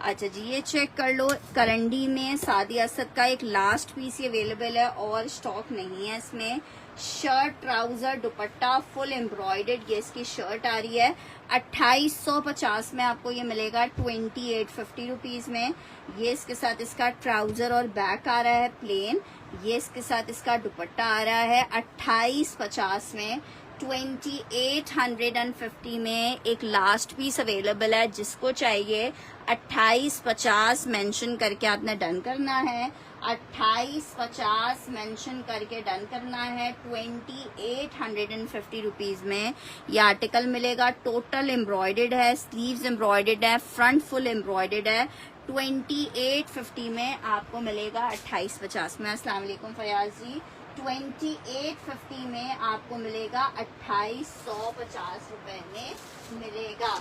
अच्छा जी, ये चेक कर लो, करंडी में सादी असद का एक लास्ट पीस ही अवेलेबल है और स्टॉक नहीं है इसमें। शर्ट ट्राउजर दुपट्टा फुल एम्ब्रॉयडर्ड, ये इसकी शर्ट आ रही है। 2850 में आपको ये मिलेगा 2850 रुपीज में। ये इसके साथ इसका ट्राउजर और बैक आ रहा है प्लेन। ये इसके साथ इसका दुपट्टा आ रहा है 2850 में। 2850 में एक लास्ट पीस अवेलेबल है, जिसको चाहिए 2850 मेंशन करके आपने डन करना है। 2850 मेंशन करके डन करना है। 2850 रुपीज में ये आर्टिकल मिलेगा। टोटल एम्ब्रॉयडर्ड है, स्लीव्स एम्ब्रॉयडर्ड है, फ्रंट फुल एम्ब्रॉयडर्ड है। 2850 में आपको मिलेगा 2850 में। अस्सलाम वालेकुम फयाज जी। 2850 में आपको मिलेगा 2850 रुपए में मिलेगा।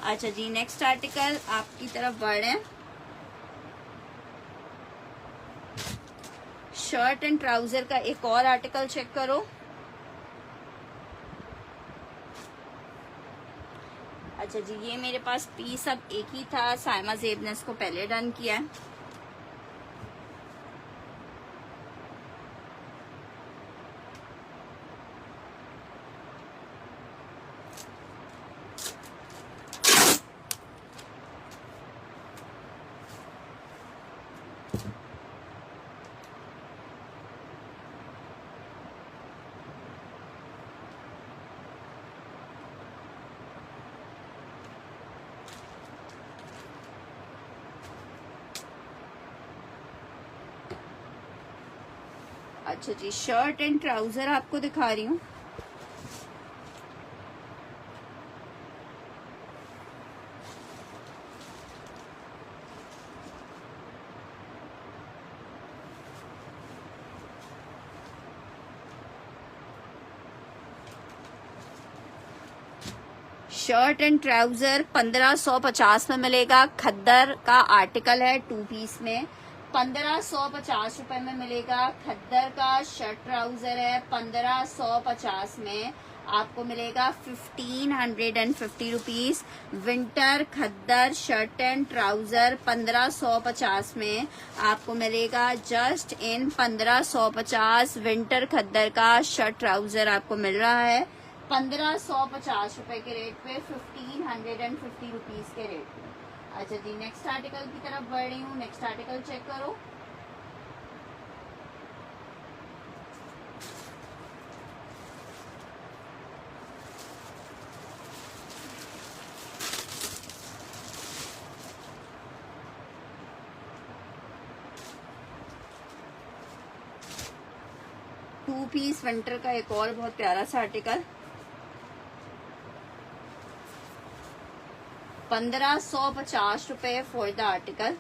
अच्छा जी, नेक्स्ट आर्टिकल आपकी तरफ बढ़े। शर्ट एंड ट्राउजर का एक और आर्टिकल चेक करो। अच्छा जी, ये मेरे पास पीस अब एक ही था, साइमा ज़ेब ने इसको पहले डन किया है। अच्छा जी, शर्ट एंड ट्राउजर आपको दिखा रही हूँ। शर्ट एंड ट्राउजर 1550 में मिलेगा। खद्दर का आर्टिकल है, 2 पीस में। 1550 रुपए में मिलेगा। खद्दर का शर्ट ट्राउजर है। 1550 में आपको मिलेगा 1550 rupees. Winter khaddar shirt and trouser 1550 में आपको मिलेगा। जस्ट इन 1550 विंटर खद्दर का शर्ट ट्राउजर आपको मिल रहा है 1550 रुपए के रेट पे, 1550 रुपीज के रेट पे। अच्छा जी, नेक्स्ट आर्टिकल की तरफ बढ़ रही हूँ। नेक्स्ट आर्टिकल चेक करो। टू पीस विंटर का एक और बहुत प्यारा सा आर्टिकल 1550 रुपए for the article.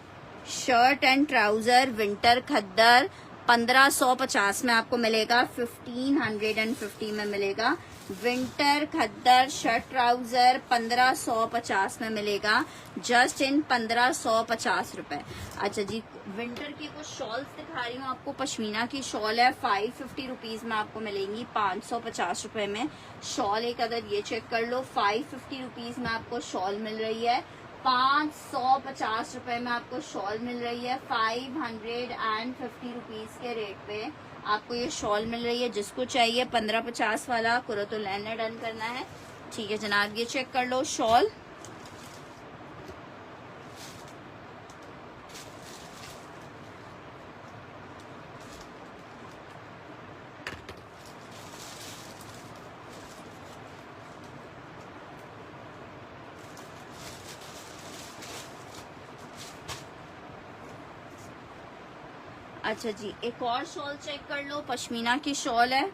Shirt and trouser winter खद्दर 1550 में आपको मिलेगा। 1550 में मिलेगा। विंटर खद्दर शर्ट ट्राउजर 1550 में मिलेगा। जस्ट इन 1550 रुपए। अच्छा जी, विंटर की कुछ शॉल्स दिखा रही हूँ आपको। पश्मीना की शॉल है, 550 रुपीज में आपको मिलेंगी। 550 रुपए में शॉल एक अदर ये चेक कर लो। 550 रुपीज में आपको शॉल मिल रही है। 550 रुपए में आपको शॉल मिल रही है। 550 रुपीज के रेट पे आपको ये शॉल मिल रही है। जिसको चाहिए 1550 वाला कुरतुल लैन डन करना है। ठीक है जनाब, ये चेक कर लो शॉल। अच्छा जी, एक और शॉल चेक कर लो। पश्मीना की शॉल है।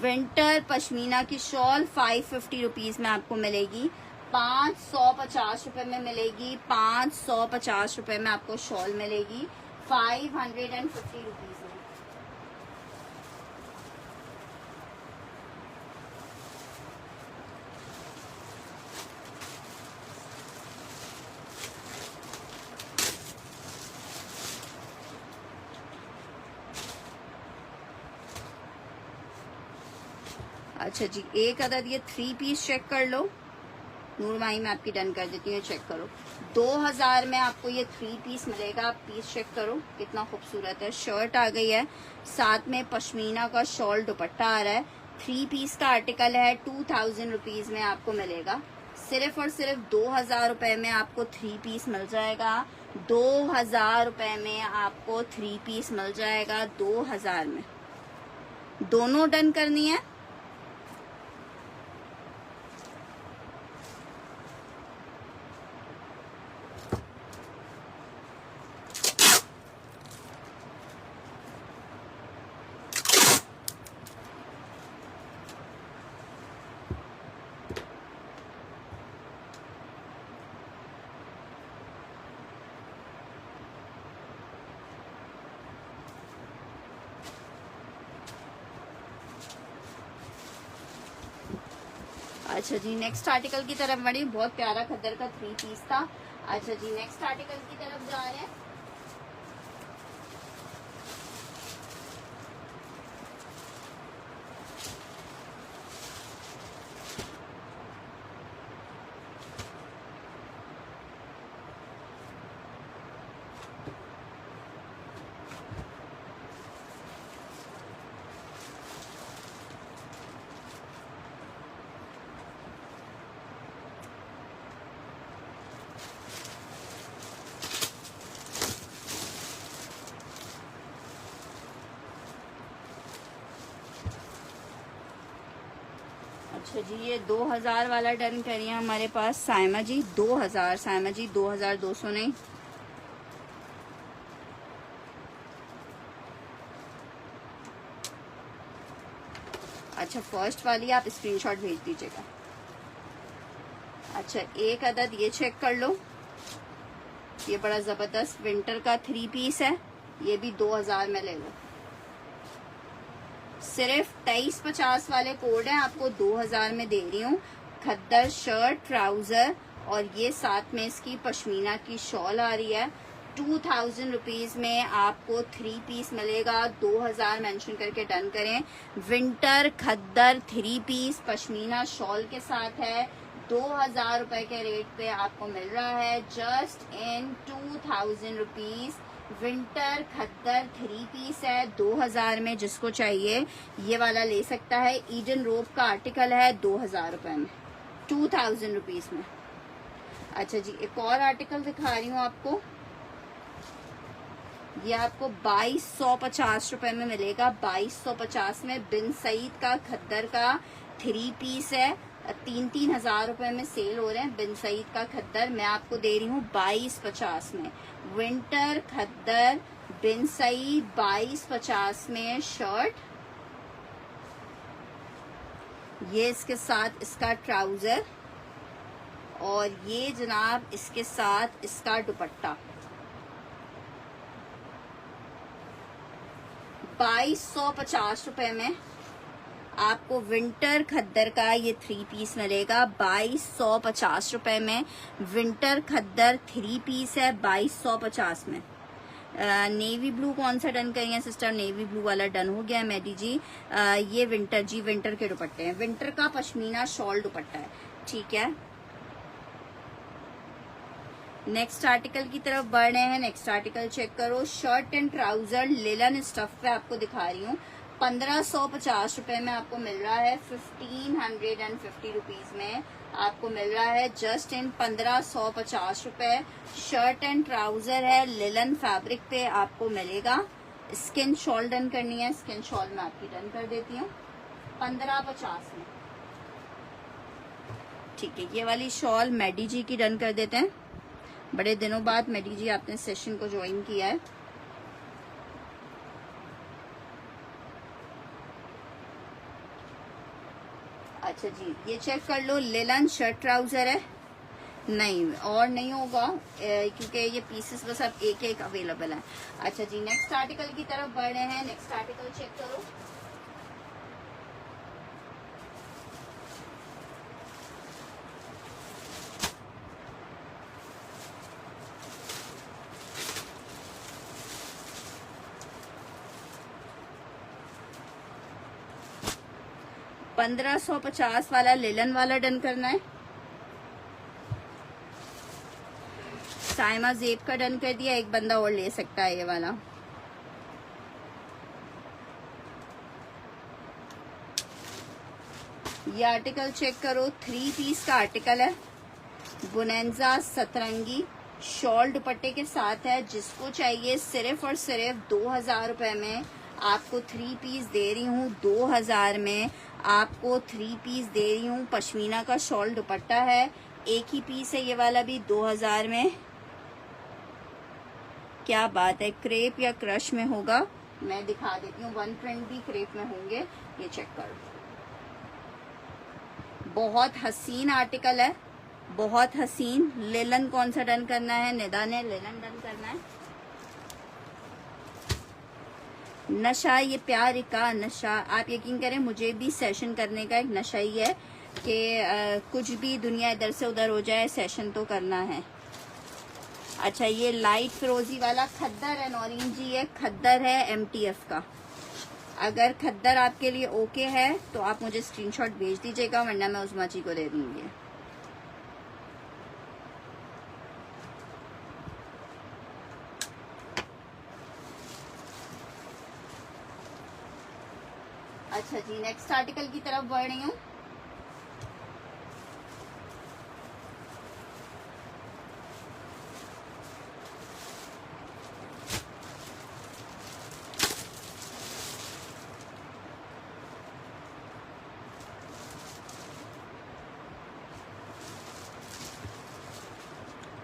विंटर पश्मीना की शॉल 550 रुपीज में आपको मिलेगी। 550 रुपए में मिलेगी। 550 रुपए में आपको शॉल मिलेगी 550 रुपीज में। अच्छा जी, एक अदद ये 3 पीस चेक कर लो। नूरमाही में आपकी डन कर देती हूँ, चेक करो। 2000 में आपको ये 3 पीस मिलेगा। पीस चेक करो कितना खूबसूरत है। शर्ट आ गई है, साथ में पश्मीना का शॉल दुपट्टा आ रहा है। 3 पीस का आर्टिकल है। 2000 रुपीज में आपको मिलेगा। सिर्फ और सिर्फ 2000 रुपए में आपको 3 पीस मिल जाएगा। 2000 रुपए में आपको 3 पीस मिल जाएगा। 2000 में दोनों डन करनी है। अच्छा जी, नेक्स्ट आर्टिकल की तरफ बढ़ी। बहुत प्यारा खद्दर का 3 पीस था। अच्छा जी, नेक्स्ट आर्टिकल की तरफ जा रहे हैं। अच्छा जी, ये 2000 वाला डन करिए हमारे पास साइमा जी। 2000 साइमा जी, 2200 नहीं। अच्छा, फर्स्ट वाली आप स्क्रीनशॉट भेज दीजिएगा। अच्छा, एक अदद ये चेक कर लो। ये बड़ा जबरदस्त विंटर का 3 पीस है। ये भी 2000 में ले लो। सिर्फ 2350 वाले कोड है, आपको 2000 में दे रही हूँ। खद्दर शर्ट, ट्राउजर और ये साथ में इसकी पश्मीना की शॉल आ रही है। 2000 रुपीज में आपको 3 पीस मिलेगा। 2000 मेंशन करके डन करें। Winter khaddar 3 piece pashmina shawl के साथ है। 2000 रुपए के रेट पे आपको मिल रहा है। Just in 2000 rupees winter khaddar 3 piece है। 2000 में जिसको चाहिए ये वाला ले सकता है। ईडन रोब का आर्टिकल है 2000 रुपए में, 2000 रुपीज में। अच्छा जी, एक और आर्टिकल दिखा रही हूँ आपको। ये आपको 2250 रुपए में मिलेगा। 2250 में बिन सईद का खद्दर का 3 पीस है। 3-3 हजार रुपए में सेल हो रहे हैं। बिन सईद का खद्दर मैं आपको दे रही हूँ 2250 में। विंटर खद्दर बिन सईद 2250 में शर्ट। ये इसके साथ इसका ट्राउजर और ये जनाब इसके साथ इसका दुपट्टा। 2250 रुपए में आपको विंटर खद्दर का ये 3 पीस मिलेगा। 2250 रुपए में विंटर खद्दर 3 पीस है। 2250 में। नेवी ब्लू कौन सा डन करिए सिस्टर? नेवी ब्लू वाला डन हो गया मेडी जी। ये विंटर जी, विंटर के दुपट्टे हैं। विंटर का पश्मीना शॉल दुपट्टा है, ठीक है। नेक्स्ट आर्टिकल की तरफ बढ़ रहे हैं। नेक्स्ट आर्टिकल चेक करो। Shirt and trouser linen stuff पे आपको दिखा रही हूँ। 1550 रुपए में आपको मिल रहा है। 1550 रुपीज में आपको मिल रहा है। जस्ट इन 1550 रुपए। शर्ट एंड ट्राउजर है, लिलन फैब्रिक पे आपको मिलेगा। स्किन शॉल डन करनी है, स्किन शॉल में आपकी डन कर देती हूँ 1550 में, ठीक है। ये वाली शॉल मेडी जी की डन कर देते हैं। बड़े दिनों बाद मेडी जी आपने सेशन को ज्वाइन किया है। अच्छा जी, ये चेक कर लो। लिलन शर्ट ट्राउजर है। नहीं और नहीं होगा क्योंकि ये पीसेस बस अब एक एक अवेलेबल है। अच्छा जी, नेक्स्ट आर्टिकल की तरफ बढ़ रहे हैं। नेक्स्ट आर्टिकल चेक करो। $1550 वाला लिलन वाला डन करना है। साइमा जेब का डन कर दिया, एक बंदा और ले सकता है ये वाला। ये आर्टिकल चेक करो, 3 पीस का आर्टिकल है, बुनेंजा सतरंगी शॉल दुपट्टे के साथ है। जिसको चाहिए सिर्फ और सिर्फ 2000 रुपए में आपको 3 पीस दे रही हूँ। 2000 में आपको 3 पीस दे रही हूँ। पश्मीना का शॉल दुपट्टा है, एक ही पीस है ये वाला भी 2000 में। क्या बात है, क्रेप या क्रश में होगा, मैं दिखा देती हूँ। 1 प्रिंट भी क्रेप में होंगे, ये चेक करो। बहुत हसीन आर्टिकल है, बहुत हसीन। लेलन कौन सा डन करना है? निदा ने लेलन डन करना है। नशा, ये प्यार का नशा, आप यकीन करें मुझे भी सेशन करने का एक नशा ही है कि कुछ भी दुनिया इधर से उधर हो जाए, सेशन तो करना है। अच्छा, ये लाइट फिरोजी वाला खद्दर है, नौरीन जी ये खद्दर है MTF का। अगर खद्दर आपके लिए ओके है तो आप मुझे स्क्रीनशॉट भेज दीजिएगा, वरना मैं उस्मा जी को दे दूंगी। अच्छा जी, नेक्स्ट आर्टिकल की तरफ बढ़ रही हूँ।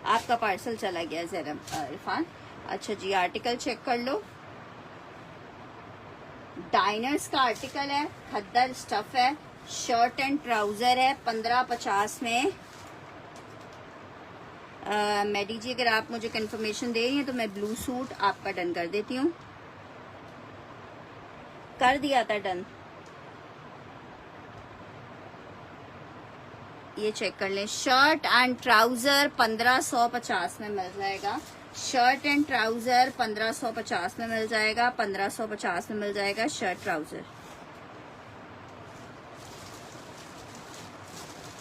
आपका पार्सल चला गया ज़रा इरफान। अच्छा जी, आर्टिकल चेक कर लो। डाइनर्स का आर्टिकल है, खद्दर स्टफ है, शर्ट एंड ट्राउजर है, 1550 में। मैडी जी, अगर आप मुझे कंफर्मेशन दे रही हैं तो मैं ब्लू सूट आपका डन कर देती हूँ। कर दिया था डन, ये चेक कर लें। शर्ट एंड ट्राउजर 1550 में मिल जाएगा। शर्ट एंड ट्राउजर 1550 में मिल जाएगा। 1550 में मिल जाएगा शर्ट ट्राउजर।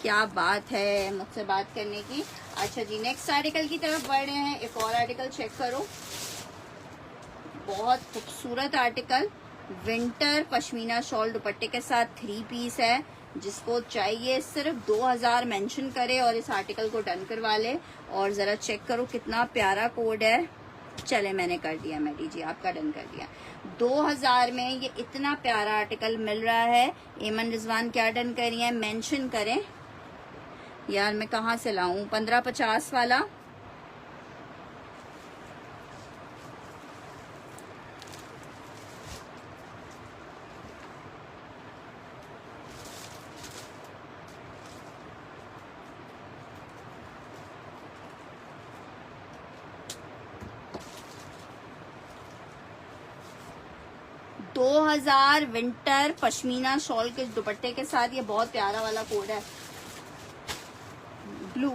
क्या बात है मुझसे बात करने की। अच्छा जी, नेक्स्ट आर्टिकल की तरफ बढ़ रहे हैं। एक और आर्टिकल चेक करो, बहुत खूबसूरत आर्टिकल, विंटर पश्मीना शॉल दुपट्टे के साथ 3 पीस है। जिसको चाहिए सिर्फ 2000 मेंशन करे और इस आर्टिकल को डन करवा ले। और जरा चेक करो कितना प्यारा कोड है। चले, मैंने कर दिया, मैडी जी आपका डन कर दिया। 2000 में ये इतना प्यारा आर्टिकल मिल रहा है। एमन रिजवान क्या डन करी है, मेंशन करें यार, मैं कहाँ से लाऊं 1550 वाला। दो 2000 विंटर पश्मीना शॉल के दुपट्टे के साथ, ये बहुत प्यारा वाला कोड है, ब्लू।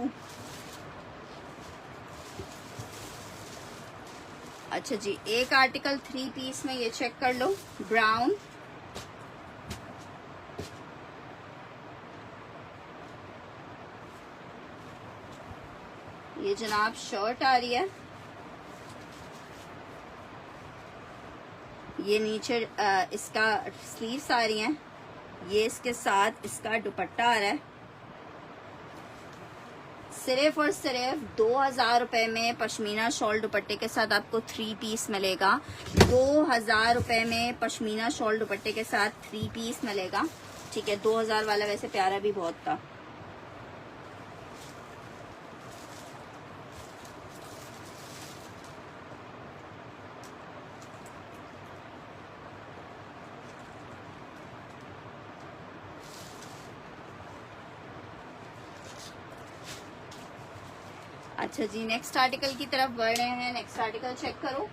अच्छा जी, एक आर्टिकल 3 पीस में ये चेक कर लो, ब्राउन। ये जनाब शर्ट आ रही है, ये नीचे इसका स्लीव्स आ रही हैं, ये इसके साथ इसका दुपट्टा आ रहा है। सिर्फ और सिर्फ 2000 रुपए में पश्मीना शॉल दुपट्टे के साथ आपको 3 पीस मिलेगा। 2000 रुपए में पश्मीना शॉल दुपट्टे के साथ 3 पीस मिलेगा। ठीक है, 2000 वाला वैसे प्यारा भी बहुत था। अच्छा जी, नेक्स्ट आर्टिकल की तरफ बढ़ रहे हैं। नेक्स्ट आर्टिकल चेक करो,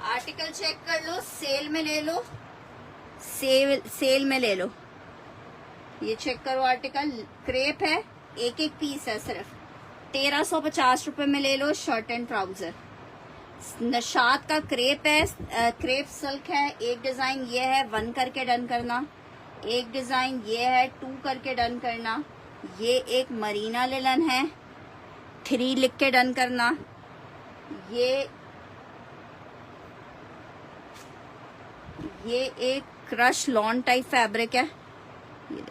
आर्टिकल चेक कर लो, सेल में ले लो, सेल में ले लो। ये चेक करो आर्टिकल, क्रेप है, एक एक पीस है सिर्फ 1350 रुपए में ले लो। शर्ट एंड ट्राउजर नशात का क्रेप है, क्रेप सिल्क है। एक डिजाइन ये है, 1 करके डन करना। एक डिजाइन ये है, 2 करके डन करना। ये एक मरीना लिलन है, 3 लिख के डन करना। ये एक क्रश लॉन टाइप फैब्रिक है, ये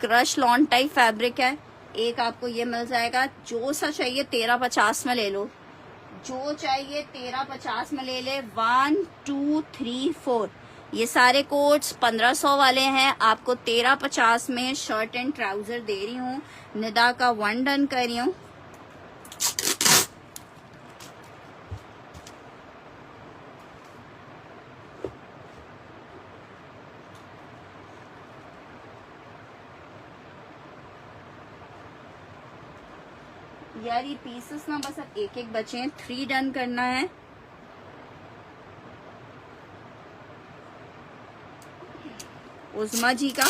क्रश लॉन टाइप फैब्रिक है। एक आपको ये मिल जाएगा, जो सा चाहिए 1350 में ले लो, जो चाहिए 1350 में ले ले। 1 2 3 4 ये सारे कोट्स 1500 वाले हैं, आपको 1350 में शर्ट एंड ट्राउजर दे रही हूँ। निदा का 1 डन कर रही हूँ। यार ये पीसेस ना बस अब एक एक बचे हैं, 3 डन करना है। उस्मा जी का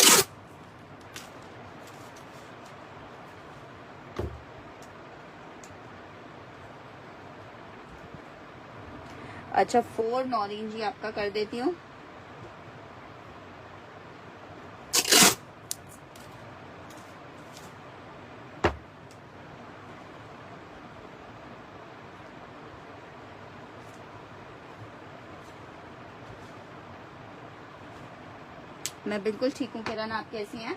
अच्छा 4 नौरीन जी आपका कर देती हूँ। मैं बिल्कुल ठीक हूँ किरण, आप कैसी हैं?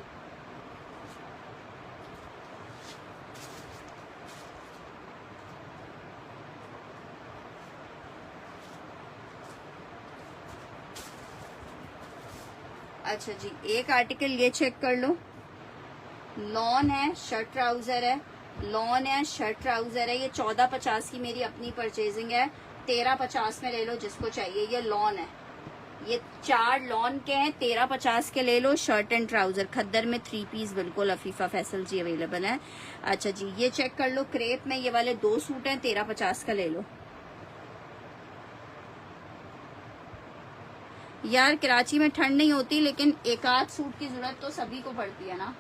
अच्छा जी, एक आर्टिकल ये चेक कर लो, लॉन है, शर्ट ट्राउजर है, लॉन है, शर्ट ट्राउजर है। ये 1450 की मेरी अपनी परचेजिंग है, 1350 में ले लो जिसको चाहिए। ये लॉन है, ये 4 लॉन के हैं, 1350 के ले लो। शर्ट एंड ट्राउजर खद्दर में 3 पीस बिल्कुल अफीफा फैसल जी अवेलेबल है। अच्छा जी, ये चेक कर लो, क्रेप में ये वाले 2 सूट हैं, 1350 का ले लो। यार कराची में ठंड नहीं होती, लेकिन एक आध सूट की जरूरत तो सभी को पड़ती है ना।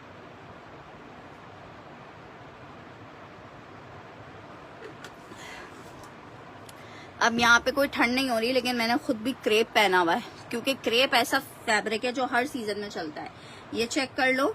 अब यहाँ पे कोई ठंड नहीं हो रही, लेकिन मैंने खुद भी क्रेप पहना हुआ है, क्योंकि क्रेप ऐसा फैब्रिक है जो हर सीजन में चलता है। ये चेक कर लो,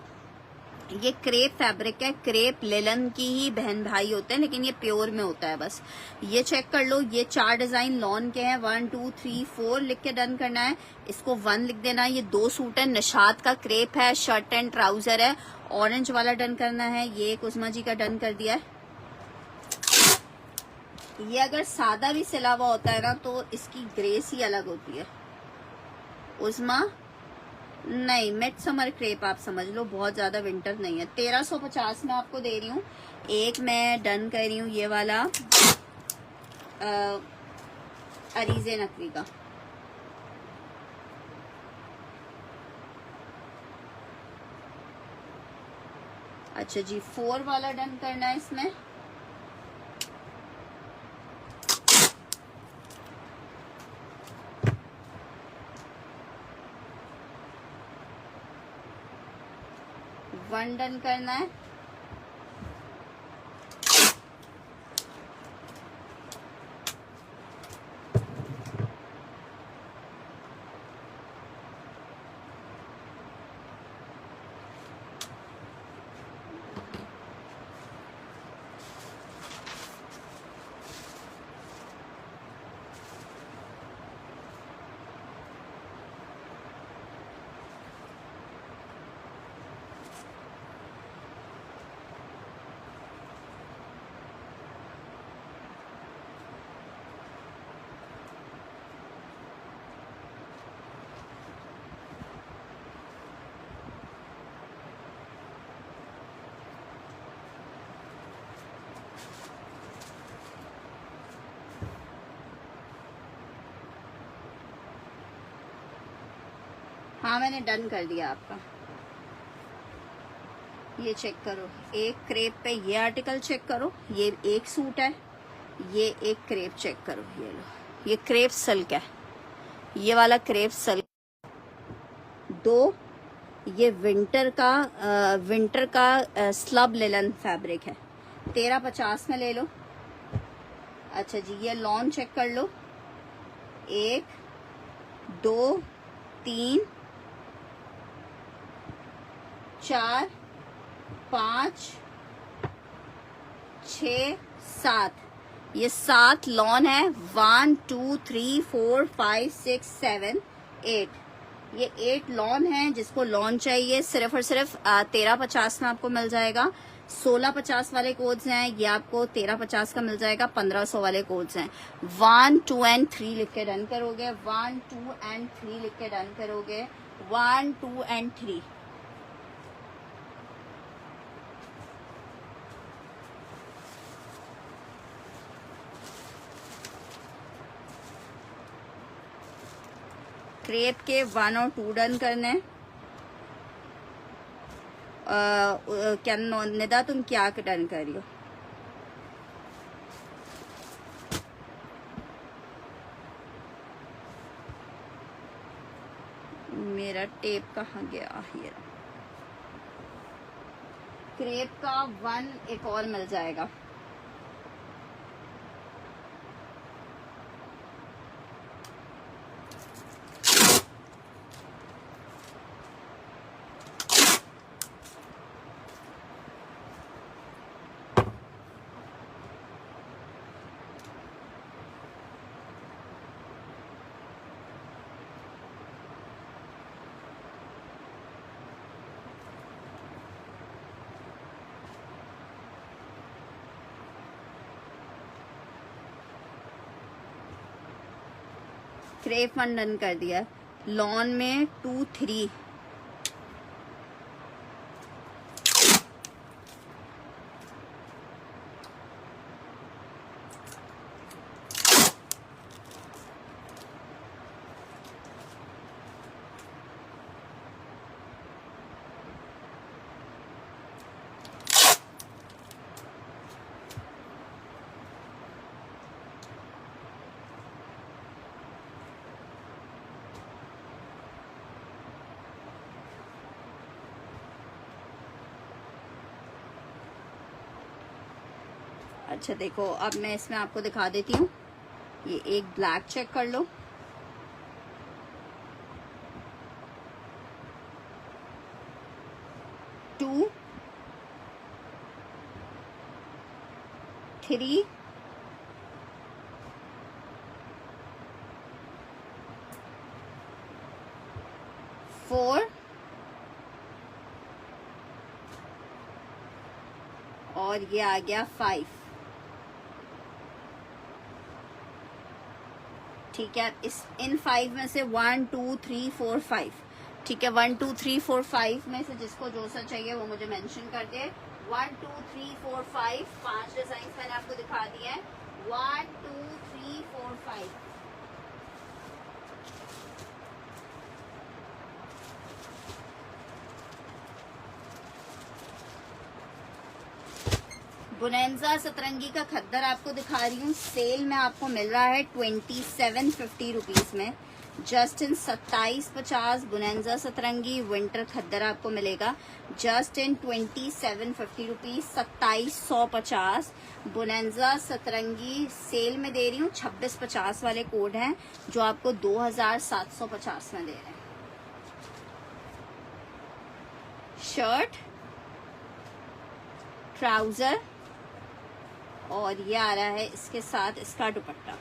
ये क्रेप फैब्रिक है, क्रेप लेलन की ही बहन भाई होते हैं, लेकिन ये प्योर में होता है बस। ये चेक कर लो, ये 4 डिजाइन लॉन के हैं, 1 2 3 4 लिख के डन करना है, इसको 1 लिख देना है। ये 2 सूट है, निशात का क्रेप है, शर्ट एंड ट्राउजर है, ऑरेंज वाला डन करना है। ये एक उस्मा जी का डन कर दिया है। ये अगर सादा भी सिला हुआ होता है ना, तो इसकी ग्रेस ही अलग होती है। उस्मा नहीं, मिड समर क्रेप आप समझ लो, बहुत ज्यादा विंटर नहीं है। 1350 में आपको दे रही हूँ। एक मैं डन कर रही हूँ ये वाला अरीजे नकवी का। अच्छा जी, 4 वाला डन करना है इसमें। वन डन करना है। हाँ, मैंने डन कर दिया आपका। ये चेक करो, एक क्रेप पे ये आर्टिकल चेक करो, ये एक सूट है। ये एक क्रेप चेक करो, ये लो, ये क्रेप सिल्क है, ये वाला क्रेप सिल्क। 2 ये विंटर का स्लब लिलन फैब्रिक है। 1350 में ले लो। अच्छा जी, ये लॉन चेक कर लो। 1 2 3 4 5 6 7, ये 7 लॉन है। 1 2 3 4 5 6 7 8, ये 8 लॉन है। जिसको लॉन चाहिए सिर्फ और सिर्फ 1350 में आपको मिल जाएगा। 1650 वाले कोड्स हैं, ये आपको 1350 का मिल जाएगा। 1500 वाले कोड्स हैं। 1 2 एंड 3 लिख के डन करोगे। 1 2 एंड 3 लिख के डन करोगे। 1 2 एंड 3। क्रेप के 1 और 2 डन करने। क्या निदा, तुम क्या डन कर रही हो? मेरा टेप कहाँ गया? ये क्रेप का 1 एक और मिल जाएगा। क्रेप 1 डन कर दिया। लॉन में 2 3, अच्छा देखो, अब मैं इसमें आपको दिखा देती हूँ। ये एक ब्लैक चेक कर लो। टू 3 4 और ये आ गया 5। ठीक है, इन 5 में से 1 2 3 4 5। ठीक है, 1 2 3 4 5 में से जिसको जो सा चाहिए वो मुझे मेंशन कर दे। 1 2 3 4 5 5 डिजाइन मैंने आपको दिखा दिए हैं। 1 2 3 4 5। बुनेंजा सतरंगी का खद्दर आपको दिखा रही हूँ। सेल में आपको मिल रहा है 2750 रुपीज में। जस्ट इन 2750 बुनेंजा सतरंगी विंटर खद्दर आपको मिलेगा। जस्ट इन 2750 रुपीज, 2750 बुनेंजा सतरंगी सेल में दे रही हूँ। 2650 वाले कोड हैं जो आपको 2750 में दे रहे हैं। शर्ट, ट्राउजर और ये आ रहा है इसके साथ इसका दुपट्टा।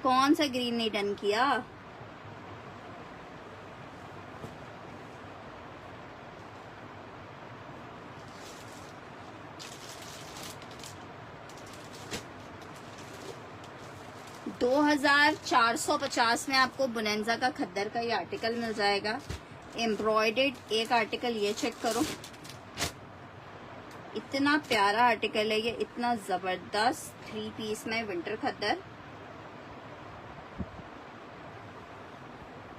कौन सा ग्रीन नहीं डन किया? $2450 में आपको बुनेंजा का खद्दर का ये आर्टिकल मिल जाएगा। एम्ब्रॉयडर्ड एक आर्टिकल ये चेक करो, इतना प्यारा आर्टिकल है ये, इतना जबरदस्त 3 पीस में विंटर खद्दर।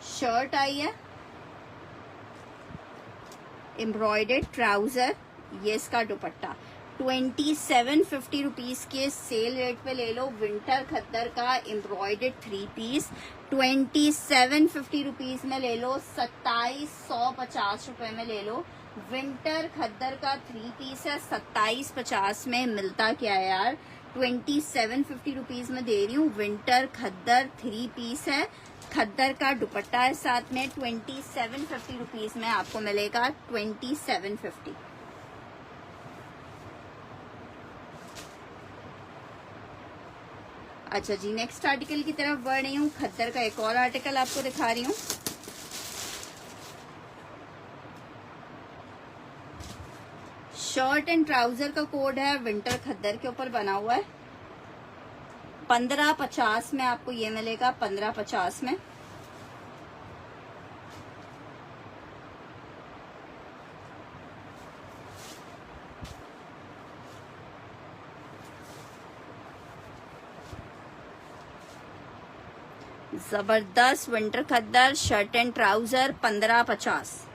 शर्ट आई है, एम्ब्रॉयडर्ड ट्राउजर, ये इसका दुपट्टा। 2750 रुपीज़ के सेल रेट पे ले लो विंटर खद्दर का एम्ब्रॉयडर्ड 3 पीस। 2750 रुपीज़ में ले लो, 2750 रुपए में ले लो। विंटर खद्दर का 3 पीस है, 2750 में मिलता क्या है यार। 2750 रुपीज़ में दे रही हूँ। विंटर खद्दर 3 पीस है, खद्दर का दुपट्टा है साथ में। 2750 रुपीज़ में आपको मिलेगा 2750। अच्छा जी, नेक्स्ट आर्टिकल की तरफ बढ़ रही हूँ। खद्दर का एक और आर्टिकल आपको दिखा रही हूँ। शर्ट एंड ट्राउजर का कोड है, विंटर खद्दर के ऊपर बना हुआ है। 1550 में आपको ये मिलेगा, 1550 में। जबरदस्त winter khaddar shirt and trouser 1550।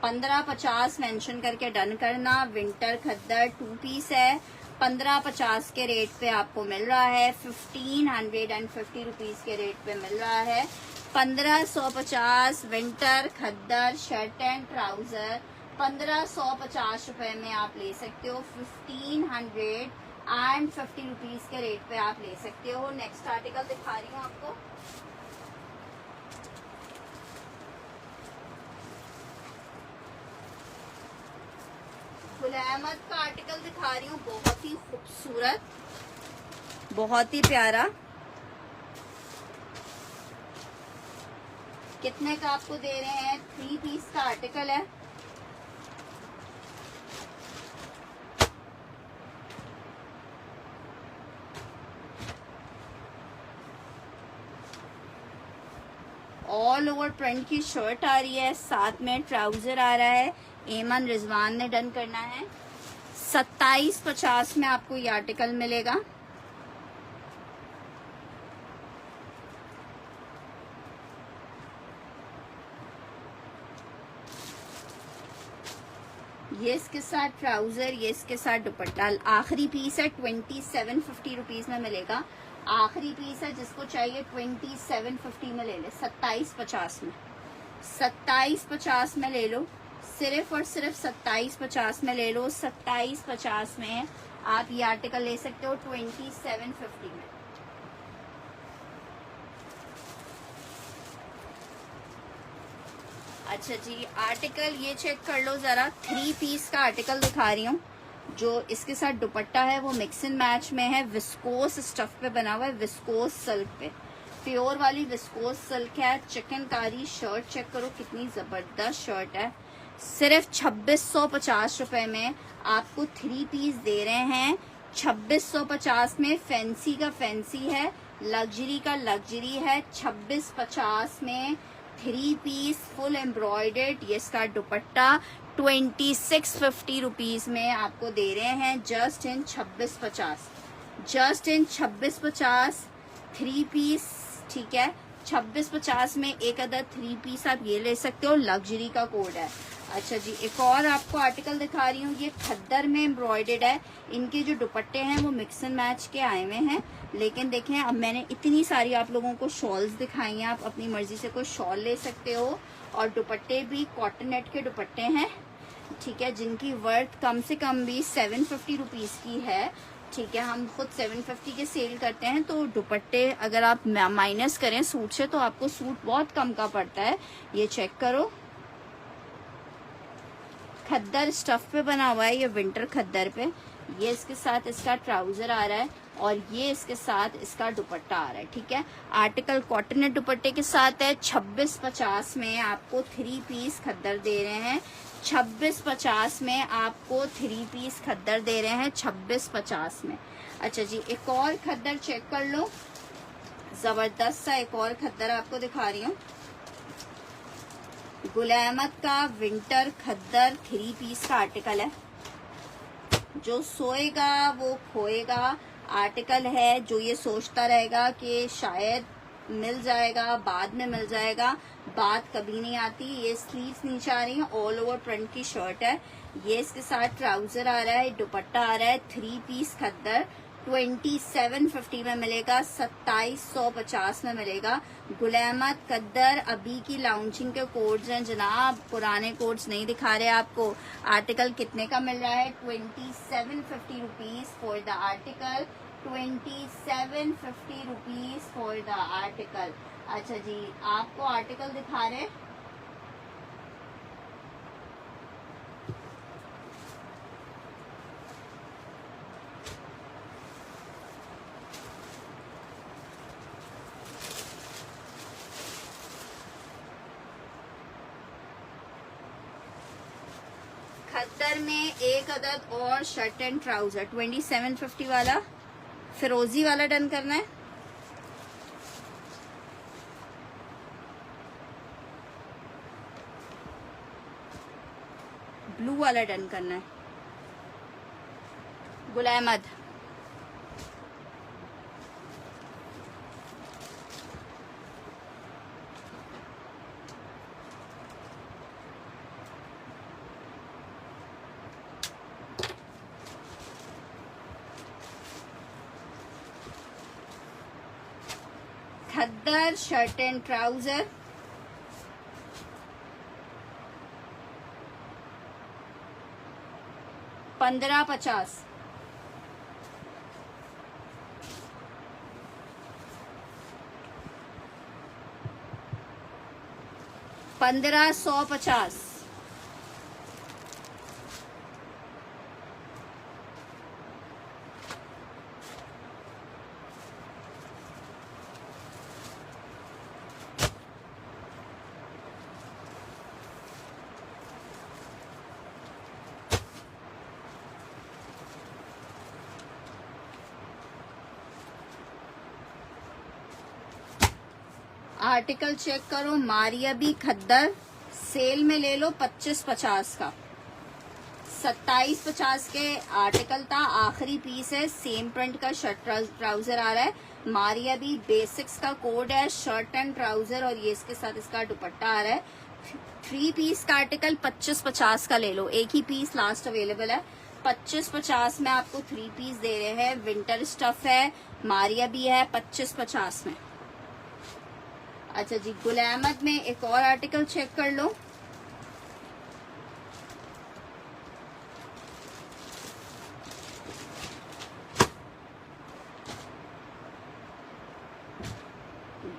1550 mention करके डन करना। विंटर खद्दर 2 पीस है, 1550 के रेट पे आपको मिल रहा है। 1550 रुपीज के रेट पे मिल रहा है। 1550 winter khaddar shirt and trouser 1550 रुपए में आप ले सकते हो। 1550 रुपीज के रेट पे आप ले सकते हो। नेक्स्ट आर्टिकल दिखा रही हूँ आपको। गुल अहमद का आर्टिकल दिखा रही हूँ, बहुत ही खूबसूरत, बहुत ही प्यारा। कितने का आपको दे रहे हैं? 3 पीस का आर्टिकल है। ऑल ओवर प्रिंट की शर्ट आ रही है, साथ में ट्राउजर आ रहा है। एमन रिजवान ने डन करना है। 2750 में आपको ये आर्टिकल मिलेगा। ये इसके साथ ट्राउजर, ये इसके साथ दुपट्टा। आखिरी पीस है, 2750 रुपीज में मिलेगा। आखिरी पीस है, जिसको चाहिए 2750 में ले ले। 2750 में, 2750 में ले लो, सिर्फ और सिर्फ 2750 में ले लो। 2750 में आप ये आर्टिकल ले सकते हो 2750 में। अच्छा जी, आर्टिकल ये चेक कर लो जरा। 3 पीस का आर्टिकल दिखा रही हूँ। जो इसके साथ दुपट्टा है वो मिक्स एंड मैच में है। विस्कोस स्टफ पे बना हुआ है, विस्कोस सिल्क पे, प्योर वाली विस्कोस सिल्क है। चिकनकारी शर्ट चेक करो, कितनी जबरदस्त शर्ट है। सिर्फ 2650 रुपए में आपको 3 पीस दे रहे हैं। 2650 में फैंसी का फैंसी है, लग्जरी का लग्जरी है। 2650 में 3 पीस फुल एम्ब्रॉयडर्ड, ये इसका दुपट्टा 2650 रुपीज में आपको दे रहे हैं। Just in 2650, just in 2650 3 piece, ठीक है। 2650 में एक अदर 3 पीस आप ये ले सकते हो। लग्जरी का कोड है। अच्छा जी, एक और आपको आर्टिकल दिखा रही हूँ। ये खद्दर में एम्ब्रॉयडर्ड है। इनके जो दुपट्टे हैं वो मिक्स एंड मैच के आए हुए हैं। लेकिन देखें, अब मैंने इतनी सारी आप लोगों को शॉल्स दिखाई हैं। आप अपनी मर्जी से कोई शॉल ले सकते हो। और दुपट्टे भी कॉटन नेट के दुपट्टे हैं, ठीक है, जिनकी वर्थ कम से कम भी 750 रुपीज की है। ठीक है, हम खुद 750 के सेल करते हैं। तो दुपट्टे अगर आप माइनस करें सूट से तो आपको सूट बहुत कम का पड़ता है। ये चेक करो, खद्दर स्टफ पे बना हुआ है, ये विंटर खद्दर पे। ये इसके साथ इसका ट्राउजर आ रहा है और ये इसके साथ इसका दुपट्टा आ रहा है, ठीक है। आर्टिकल कॉटन नेट दुपट्टे के साथ है। 2650 में आपको 3 पीस खद्दर दे रहे हैं। 2650 में आपको 3 पीस खद्दर दे रहे हैं, 2650 में। अच्छा जी, एक और खद्दर चेक कर लो, जबरदस्त सा एक और खद्दर आपको दिखा रही हूँ। गुल अहमद का विंटर खद्दर 3 पीस का आर्टिकल है। जो सोएगा वो खोएगा आर्टिकल है। जो ये सोचता रहेगा कि शायद मिल जाएगा, बाद में मिल जाएगा, बात कभी नहीं आती। ये स्लीव्स नीचे आ रही है, ऑल ओवर प्रिंट की शर्ट है। ये इसके साथ ट्राउजर आ रहा है, दुपट्टा आ रहा है, 3 पीस खद्दर 2750 में मिलेगा, 2750 में मिलेगा। गुल अहमद खद्दर अभी की लॉन्चिंग के कोड्स हैं जनाब, पुराने कोड्स नहीं दिखा रहे आपको। आर्टिकल कितने का मिल रहा है? 2750 rupees for the article, 2750 rupees for the article. अच्छा जी, आपको आर्टिकल दिखा रहे हैं। खद्दर में एक अदद और शर्ट एंड ट्राउजर 2750 वाला, फिरोजी वाला डन करना है। ब्लू वाला डन करना है। गुल अहमद, खद्दर shirt and trouser 1550। $1550। Article check करो, मारिया भी खद्दर सेल में ले लो 2550 का, 2750 के आर्टिकल था, आखिरी पीस है। सेम प्रिंट का शर्ट ट्राउजर आ रहा है। मारिया भी बेसिक्स का कोड है, शर्ट एंड ट्राउजर, और ये इसके साथ इसका दुपट्टा आ रहा है। 3 पीस का आर्टिकल 2550 का ले लो, एक ही पीस लास्ट अवेलेबल है। 2550 में आपको 3 पीस दे रहे हैं। विंटर स्टफ है, मारिया भी है 2550 में। अच्छा जी, गुल अहमद में एक और आर्टिकल चेक कर लो।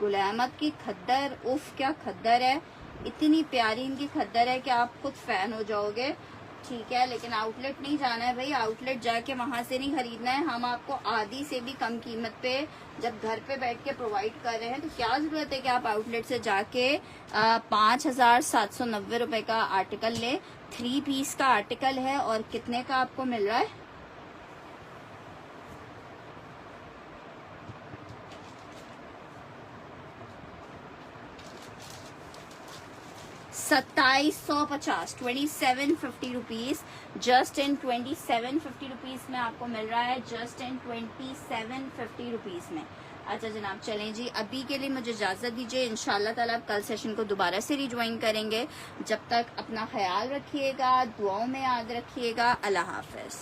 गुल अहमद की खद्दर, उफ क्या खद्दर है, इतनी प्यारी इनकी खद्दर है कि आप खुद फैन हो जाओगे। ठीक है, लेकिन आउटलेट नहीं जाना है भाई, आउटलेट जाके वहां से नहीं खरीदना है। हम आपको आधी से भी कम कीमत पे जब घर पे बैठ के प्रोवाइड कर रहे हैं, तो क्या जरूरत है कि आप आउटलेट से जाके 5790 रुपए का आर्टिकल ले। 3 पीस का आर्टिकल है और कितने का आपको मिल रहा है? $2750, 2750 रुपीज, जस्ट इन 2750 रुपीज में आपको मिल रहा है, जस्ट इन 2750 रुपीज में। अच्छा जनाब, चलें जी, अभी के लिए मुझे इजाजत दीजिए। इंशाल्लाह ताला आप कल सेशन को दोबारा से रिज्वाइन करेंगे। जब तक अपना ख्याल रखिएगा, दुआओं में याद रखिएगा। अल्लाह हाफिज।